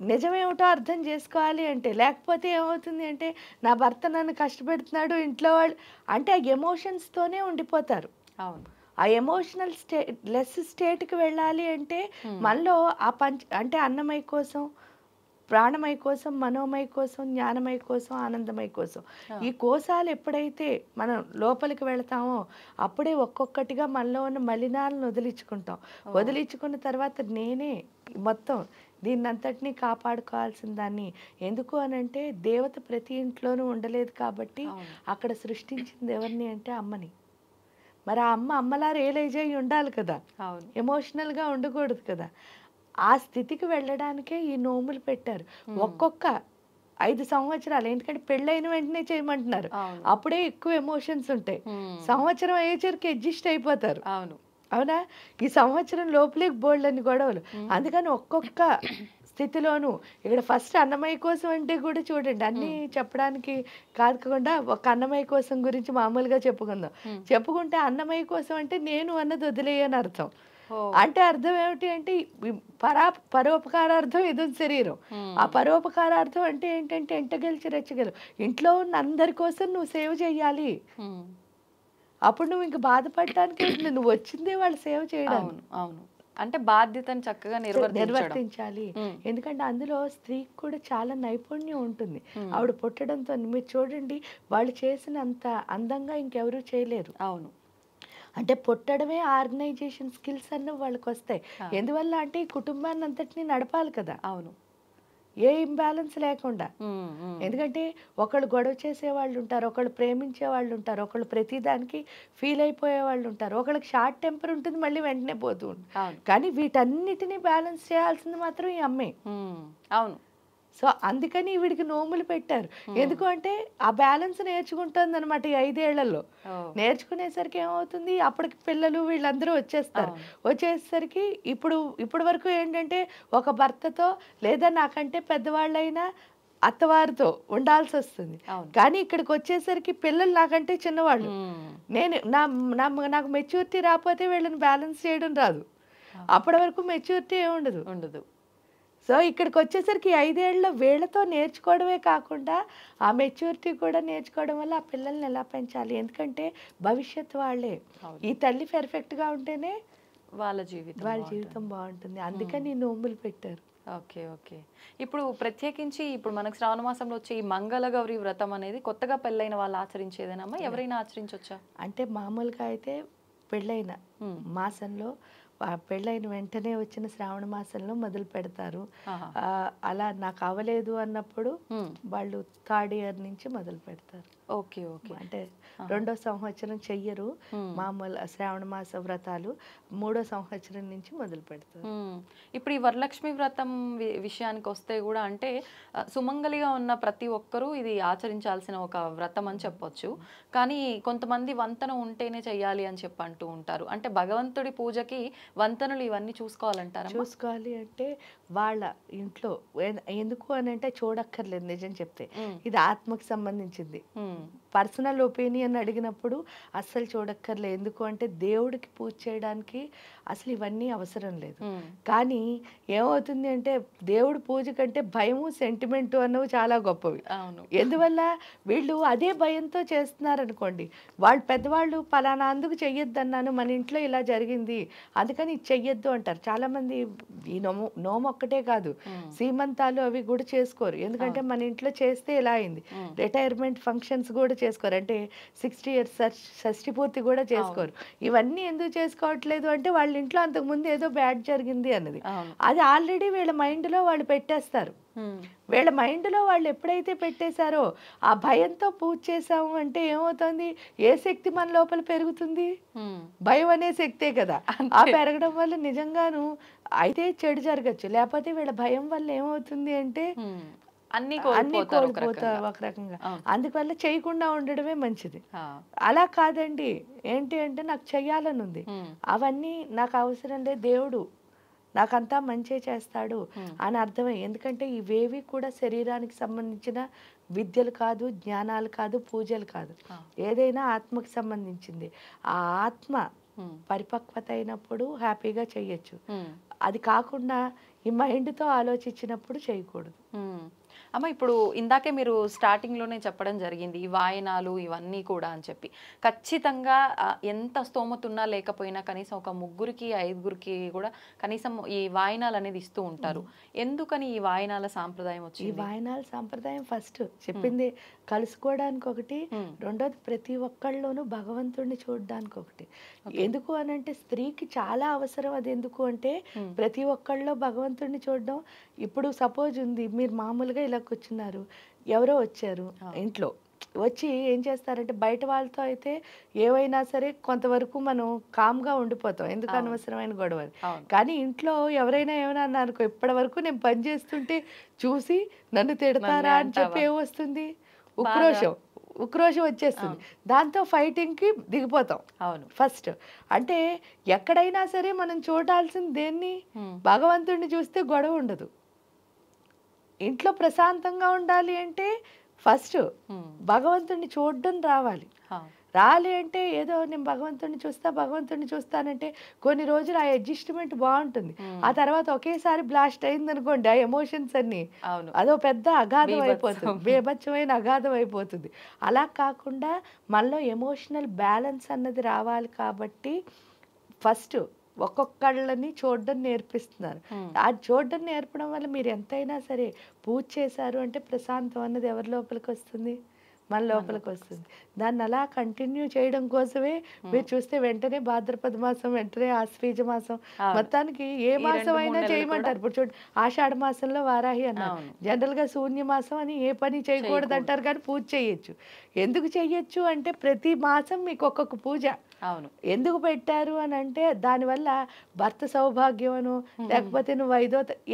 నిజమేమిటో అర్థం చేసుకోవాలి అంటే. లేకపోతే ఏమవుతుంది అంటే నా భర్త నన్ను కష్టపెడుతున్నాడు ఇంట్లో వాళ్ళు అంటే ఆ ఎమోషన్స్తోనే ఉండిపోతారు. ఆ ఎమోషనల్ స్టేట్కి వెళ్ళాలి అంటే మనలో ఆ అంటే అన్నమయ కోసం, ప్రాణమయ కోసం, మనోమయ కోసం, జ్ఞానమయ కోసం, ఆనందమయ కోసం ఈ కోశాలు ఎప్పుడైతే మనం లోపలికి వెళతామో అప్పుడే ఒక్కొక్కటిగా మనలో ఉన్న మలినాలను వదిలించుకుంటాం. వదిలించుకున్న తర్వాత నేనే మొత్తం దీన్నంతటినీ కాపాడుకోవాల్సిన దాన్ని. ఎందుకు అనంటే దేవత ప్రతి ఇంట్లోనూ ఉండలేదు కాబట్టి అక్కడ సృష్టించింది ఎవరిని అంటే అమ్మని. మరి ఆ అమ్మలా రియలైజ్ అయ్యి ఉండాలి కదా, ఎమోషనల్గా ఉండకూడదు కదా. ఆ స్థితికి వెళ్ళడానికే ఈ నోములు పెట్టారు. ఒక్కొక్క 5 సంవత్సరాలు. ఎందుకంటే పెళ్ళైన వెంటనే చేయమంటున్నారు, అప్పుడే ఎక్కువ ఎమోషన్స్ ఉంటాయి. సంవత్సరం అయ్యేసరికి అడ్జస్ట్ అయిపోతారు. అవునా? ఈ సంవత్సరం లోపలే బోల్డ్ అని గొడవలు. అందుకని ఒక్కొక్క స్థితిలోనూ ఇక్కడ ఫస్ట్ అన్నమయ్య కోసం అంటే కూడా చూడండి, అన్నీ చెప్పడానికి కాకుండా ఒక అన్నమయ్య కోసం గురించి మామూలుగా చెప్పుకుంటే అన్నమయ్య కోసం అంటే నేను అన్నది వదిలేయని అర్థం. అంటే అర్థం ఏమిటి అంటే పరోపకారార్థం ఇది శరీరం. ఆ పరోపకారార్థం అంటే ఏంటంటే ఎంటగెలిచి రెచ్చగలు ఇంట్లో ఉన్న అందరి కోసం నువ్వు సేవ చెయ్యాలి. అప్పుడు నువ్వు ఇంక బాధపడటానికి నువ్వు వచ్చిందే వాళ్ళు సేవ చేయడానికి. అంటే బాధ్యతను చక్కగా నిర్వర్తించాలి. ఎందుకంటే అందులో స్త్రీకి కూడా చాలా నైపుణ్యం ఉంటుంది. ఆవిడ పుట్టడంతో మీరు చూడండి వాళ్ళు చేసినంత అందంగా ఇంకెవరూ చేయలేరు. అంటే పుట్టడమే ఆర్గనైజేషన్ స్కిల్స్ అన్న వాళ్ళకి వస్తాయి. ఎందువల్ల అంటే ఈ కుటుంబాన్ని అంతటినీ నడపాలి కదా, ఏ ఇంబ్యాలెన్స్ లేకుండా. ఎందుకంటే ఒకళ్ళు గొడవ చేసే వాళ్ళు ఉంటారు, ఒకళ్ళు ప్రేమించే వాళ్ళు ఉంటారు, ఒకళ్ళు ప్రతిదానికి ఫీల్ అయిపోయే వాళ్ళు ఉంటారు, ఒకళ్ళకి షార్ట్ టెంపర్ ఉంటుంది, మళ్ళీ వెంటనే పోతూ ఉంటుంది. కానీ వీటన్నిటినీ బ్యాలెన్స్ చేయాల్సింది మాత్రం ఈ అమ్మే. సో అందుకని వీడికి నోములు పెట్టారు. ఎందుకు అంటే ఆ బ్యాలెన్స్ నేర్చుకుంటుంది అనమాట ఈ 5 ఏళ్లలో. నేర్చుకునేసరికి ఏమవుతుంది, అప్పటికి పిల్లలు వీళ్ళందరూ వచ్చేస్తారు. వచ్చేసరికి ఇప్పుడు వరకు ఏంటంటే ఒక భర్తతో లేదా నాకంటే పెద్దవాళ్ళైనా అత్తవారితో ఉండాల్సి వస్తుంది. కానీ ఇక్కడికి వచ్చేసరికి పిల్లలు నాకంటే చిన్నవాళ్ళు. నాకు మెచ్యూరిటీ రాకపోతే వీళ్ళని బ్యాలెన్స్ చేయడం రాదు. అప్పటి వరకు మెచ్యూరిటీ ఉండదు. సో ఇక్కడికి వచ్చేసరికి 5 ఏళ్ళలో వీళ్ళతో నేర్చుకోవడమే కాకుండా ఆ మెచ్యూరిటీ కూడా నేర్చుకోవడం వల్ల ఆ పిల్లల్ని ఎలా పెంచాలి, ఎందుకంటే భవిష్యత్తు వాళ్ళే. ఈ తల్లి పెర్ఫెక్ట్గా ఉంటేనే వాళ్ళ జీవితం బాగుంటుంది. అందుకని నోములు పెట్టారు. Okay okay. ఇప్పుడు ప్రత్యేకించి ఇప్పుడు మనకు శ్రావణ మాసంలో వచ్చే ఈ మంగళగౌరి వ్రతం అనేది కొత్తగా పెళ్ళైన వాళ్ళు ఆచరించేదేనమ్మా, ఎవరైనా ఆచరించవచ్చా? అంటే మామూలుగా అయితే పెళ్ళైన మాసంలో, పెళ్ళైన వెంటనే వచ్చిన శ్రావణ మాసంలో మొదలు పెడతారు. అలా నాకు అవ్వలేదు అన్నప్పుడు వాళ్ళు 3rd ఇయర్ నుంచి మొదలు పెడతారు. Okay okay. అంటే 2వ సంవత్సరం చెయ్యరు మామూలు శ్రావణ మాస వ్రతాలు, 3వ సంవత్సరం నుంచి మొదలు పెడతారు. ఇప్పుడు ఈ వరలక్ష్మి వ్రతం విషయానికి వస్తే కూడా అంటే సుమంగలిగా ఉన్న ప్రతి ఒక్కరూ ఇది ఆచరించాల్సిన ఒక వ్రతం అని చెప్పొచ్చు. కానీ కొంతమంది వంతన ఉంటేనే చెయ్యాలి అని చెప్పి అంటూ ఉంటారు. అంటే భగవంతుడి పూజకి వంతనలు ఇవన్నీ చూసుకోవాలంటారా? చూసుకోవాలి అంటే వాళ్ళ ఇంట్లో ఎందుకు అని అంటే చూడక్కర్లేదు. నిజం చెప్తే ఇది ఆత్మకి సంబంధించింది. పర్సనల్ ఒపీనియన్ అడిగినప్పుడు అస్సలు చూడక్కర్లేదు. ఎందుకు అంటే దేవుడికి పూజ చేయడానికి అసలు ఇవన్నీ అవసరం లేదు. కానీ ఏమవుతుంది అంటే దేవుడి పూజ కంటే భయము, సెంటిమెంటు అన్నవి చాలా గొప్పవి. ఎందువల్ల వీళ్ళు అదే భయంతో చేస్తున్నారు అనుకోండి. వాళ్ళు పెద్దవాళ్ళు పలానా అందుకు చెయ్యొద్దన్నాను, మన ఇంట్లో ఇలా జరిగింది అందుకని ఇది చెయ్యొద్దు అంటారు. చాలా మంది ఈ నోము ఒక్కటే కాదు, సీమంతాలు అవి కూడా చేసుకోరు. ఎందుకంటే మన ఇంట్లో చేస్తే ఇలా అయింది. రిటైర్మెంట్ ఫంక్షన్స్ కూడా చేసుకోరు. అంటే 60 years షష్ఠి పూర్తి కూడా చేసుకోరు. ఇవన్నీ ఎందుకు చేసుకోవట్లేదు అంటే వాళ్ళ ఇంట్లో అంతకుముందు ఏదో బ్యాడ్ జరిగింది అన్నది. అది ఆల్రెడీ వీళ్ళ మైండ్లో వాళ్ళు పెట్టేస్తారు. వీళ్ళ మైండ్లో వాళ్ళు ఎప్పుడైతే పెట్టేశారో ఆ భయంతో పూజ చేసాము అంటే ఏమవుతుంది, ఏ శక్తి మన లోపల పెరుగుతుంది? భయం అనే శక్తే కదా. ఆ పెరగడం వల్ల నిజంగాను అయితే చెడు జరగచ్చు. లేకపోతే వీళ్ళ భయం వల్ల ఏమవుతుంది అంటే అన్ని కోల్పోతారు ఒక రకంగా. అందువల్ల చేయకుండా ఉండడమే మంచిది. అలా కాదండి, ఏంటి అంటే నాకు చెయ్యాలని ఉంది, అవన్నీ నాకు అవసరం లేదు, దేవుడు నాకంతా మంచి చేస్తాడు అని అర్థమై. ఎందుకంటే ఇవేవి కూడా శరీరానికి సంబంధించిన విద్యలు కాదు, జ్ఞానాలు కాదు, పూజలు కాదు, ఏదైనా ఆత్మకి సంబంధించింది. ఆ ఆత్మ పరిపక్వత అయినప్పుడు హ్యాపీగా చెయ్యొచ్చు. అది కాకుండా ఈ మైండ్తో ఆలోచించినప్పుడు చేయకూడదు. అమ్మ ఇప్పుడు ఇందాకే మీరు స్టార్టింగ్లోనే చెప్పడం జరిగింది ఈ వాయనాలు ఇవన్నీ కూడా అని చెప్పి. ఖచ్చితంగా ఎంత స్తోమత ఉన్నా లేకపోయినా కనీసం ఒక 3కి 5గురికి కూడా కనీసం ఈ వాయనాలు అనేది ఇస్తూ ఉంటారు. ఎందుకని ఈ వాయనాల సాంప్రదాయం వచ్చింది? ఈ వాయనాల సాంప్రదాయం ఫస్ట్ చెప్పింది కలుసుకోవడానికి ఒకటి, రెండోది ప్రతి ఒక్కళ్ళలోనూ భగవంతుడిని చూడడానికి ఒకటి. ఎందుకు అని అంటే స్త్రీకి చాలా అవసరం. అది ఎందుకు అంటే ప్రతి ఒక్కళ్ళలో భగవంతుడిని చూడడం. ఇప్పుడు సపోజ్ ఉంది, మీరు మామూలుగా ఇలా కూర్చున్నారు, ఎవరో వచ్చారు ఇంట్లో, వచ్చి ఏం చేస్తారంటే బయట వాళ్ళతో అయితే ఏవైనా సరే కొంతవరకు మనం కామ్గా ఉండిపోతాం, ఎందుకు అనవసరమైన గొడవ. కానీ ఇంట్లో ఎవరైనా ఏమైనా అన్నారనుకో, ఇప్పటి వరకు నేను పని చేస్తుంటే చూసి నన్ను తిడతారా అని చెప్పి ఏమొస్తుంది, ఉక్రోషం వచ్చేస్తుంది. దాంతో ఫైటింగ్కి దిగిపోతాం. ఫస్ట్ అంటే ఎక్కడైనా సరే మనం చూడాల్సింది దేన్ని, భగవంతుడిని చూస్తే గొడవ ఉండదు. ఇంట్లో ప్రశాంతంగా ఉండాలి అంటే ఫస్ట్ భగవంతుడిని చూడడం రావాలి. అంటే ఏదో నేను భగవంతుడిని చూస్తానంటే కొన్ని రోజులు ఆ అడ్జస్ట్మెంట్ బాగుంటుంది. ఆ తర్వాత ఒకేసారి బ్లాస్ట్ అయింది అనుకోండి, ఆ ఎమోషన్స్ అన్ని అదో పెద్ద అగాధం అయిపోతుంది, బేభత్సమైన అగాధం అయిపోతుంది. అలా కాకుండా మనలో ఎమోషనల్ బ్యాలెన్స్ అన్నది రావాలి. కాబట్టి ఫస్ట్ ఒక్కొక్కళ్ళని చూడడం నేర్పిస్తున్నారు. ఆ చూడడం నేర్పడం వల్ల మీరు ఎంతైనా సరే పూజ చేశారు అంటే ప్రశాంతం అన్నది ఎవరి లోపలికి వస్తుంది, మన లోపలికి వస్తుంది. దాన్ని అలా కంటిన్యూ చేయడం కోసమే మీరు చూస్తే వెంటనే భాద్రపద మాసం, వెంటనే ఆశ్వీజ మాసం, మొత్తానికి ఏ మాసం అయినా చేయమంటారు. ఇప్పుడు చూడండి, ఆషాఢ మాసంలో వారాహి అన్నారు. జనరల్ గా శూన్య మాసం అని ఏ పని చేయకూడదు అంటారు, కానీ పూజ చేయొచ్చు. ఎందుకు చెయ్యొచ్చు అంటే ప్రతి మాసం మీకు ఒక్కొక్క పూజ ఎందుకు పెట్టారు అని అంటే దానివల్ల భర్త సౌభాగ్యం అను, లేకపోతే నువ్వు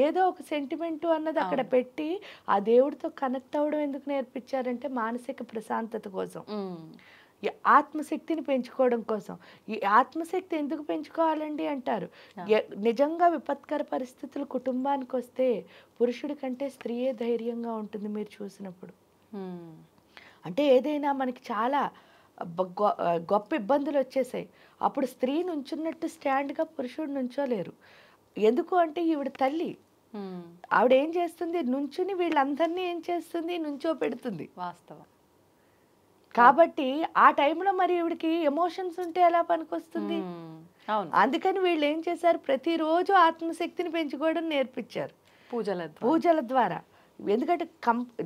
ఏదో ఒక సెంటిమెంట్ అన్నది అక్కడ పెట్టి ఆ దేవుడితో కనెక్ట్ అవ్వడం ఎందుకు నేర్పించారంటే మానసిక ప్రశాంతత కోసం, ఈ ఆత్మశక్తిని పెంచుకోవడం కోసం. ఈ ఆత్మశక్తి ఎందుకు పెంచుకోవాలండి అంటారు. నిజంగా విపత్కర పరిస్థితులు కుటుంబానికి వస్తే పురుషుడి కంటే స్త్రీయే ధైర్యంగా ఉంటుంది. మీరు చూసినప్పుడు అంటే ఏదైనా మనకి చాలా గొప్ప ఇబ్బందులు వచ్చేసాయి, అప్పుడు స్త్రీ నుంచున్నట్టు స్టాండ్గా పురుషుడు నుంచోలేరు. ఎందుకు అంటే ఈవిడ తల్లి, ఆవిడ ఏం చేస్తుంది, నుంచుని వీళ్ళందరినీ ఏం చేస్తుంది, నుంచో పెడుతుంది. వాస్తవం. కాబట్టి ఆ టైంలో మరి ఈవిడికి ఎమోషన్స్ ఉంటే ఎలా పనికొస్తుంది? అందుకని వీళ్ళు ఏం చేశారు, ప్రతిరోజు ఆత్మశక్తిని పెంచుకోవడం నేర్పించారు పూజల ద్వారా. ఎందుకంటే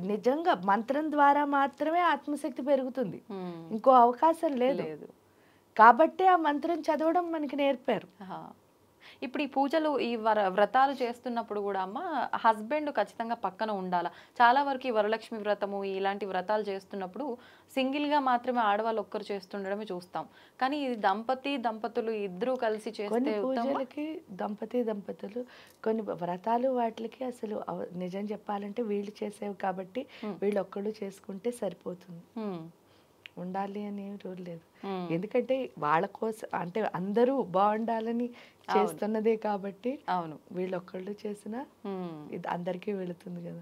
నిజంగా మంత్రం ద్వారా మాత్రమే ఆత్మశక్తి పెరుగుతుంది, ఇంకో అవకాశం లేదు. కాబట్టి ఆ మంత్రం చదవడం మనకి నేర్పారు. ఇప్పుడు ఈ పూజలు, ఈ వ్రతాలు చేస్తున్నప్పుడు కూడా అమ్మ హస్బెండ్ ఖచ్చితంగా పక్కన ఉండాలా? చాలా వరకు ఈ వరలక్ష్మి వ్రతము ఇలాంటి వ్రతాలు చేస్తున్నప్పుడు సింగిల్గా మాత్రమే ఆడవాళ్ళు ఒక్కరు చేస్తుండడమే చూస్తాం. కానీ ఇది దంపతులు ఇద్దరు కలిసి చేస్తే పూజలకి దంపతులు కొన్ని వ్రతాలు వాటికి అసలు నిజం చెప్పాలంటే వీళ్ళు చేసేవి కాబట్టి వీళ్ళు ఒక్కళ్ళు చేసుకుంటే సరిపోతుంది, ఉండాలి అని రూల్ లేదు. ఎందుకంటే వాళ్ళ కోసం అంటే అందరూ బాగుండాలని చేస్తున్నదే కాబట్టి వీళ్ళొక్కళ్ళు చేసినా ఇది అందరికీ వెళుతుంది కదా.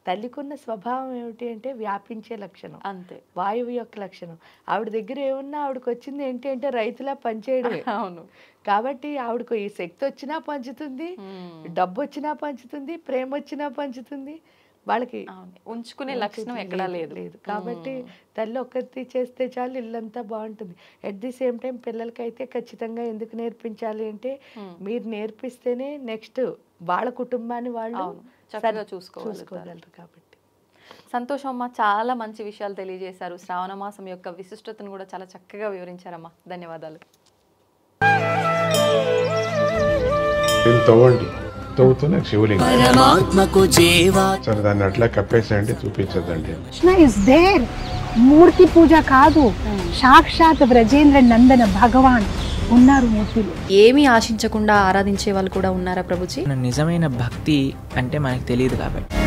తల్లికున్న స్వభావం ఏమిటి అంటే వ్యాపించే లక్షణం, అంతే వాయువు యొక్క లక్షణం. ఆవిడ దగ్గర ఏమన్నా ఆవిడకి వచ్చింది ఏంటి అంటే రైతులా పనిచేయడమే. కాబట్టి ఆవిడకు ఈ శక్తి వచ్చినా పంచుతుంది, డబ్బు వచ్చినా పంచుతుంది, ప్రేమ వచ్చినా పంచుతుంది. వాళ్ళకి ఉంచుకునే లక్షణం ఎక్కడా లేదు. కాబట్టి తల్లి ఒక్కటి చేస్తే చాలు, ఇల్లంతా బాగుంటుంది. అట్ ది సేమ్ టైం పిల్లలకైతే ఖచ్చితంగా ఎందుకు నేర్పించాలి అంటే మీరు నేర్పిస్తేనే నెక్స్ట్ వాళ్ళ కుటుంబాన్ని వాళ్ళు చక్కగా చూసుకోగలరు. కాబట్టి సంతోషం అమ్మా, చాలా మంచి విషయాలు తెలియజేశారు. శ్రావణ మాసం యొక్క విశిష్టతను కూడా చాలా చక్కగా వివరించారమ్మా. ధన్యవాదాలు. తవ్వుతూనే శివలింగం సరే దాన్ని అట్లా కప్పేసేయండి, చూపించదండి. మూర్తి పూజ కాదు, సాక్షాత్ బ్రజేంద్ర నందన భగవాన్ ఉన్నారు మూర్తిలో. ఏమీ ఆశించకుండా ఆరాధించే వాళ్ళు కూడా ఉన్నారా ప్రభుజీ? నిజమైన భక్తి అంటే మనకు తెలియదు కాబట్టి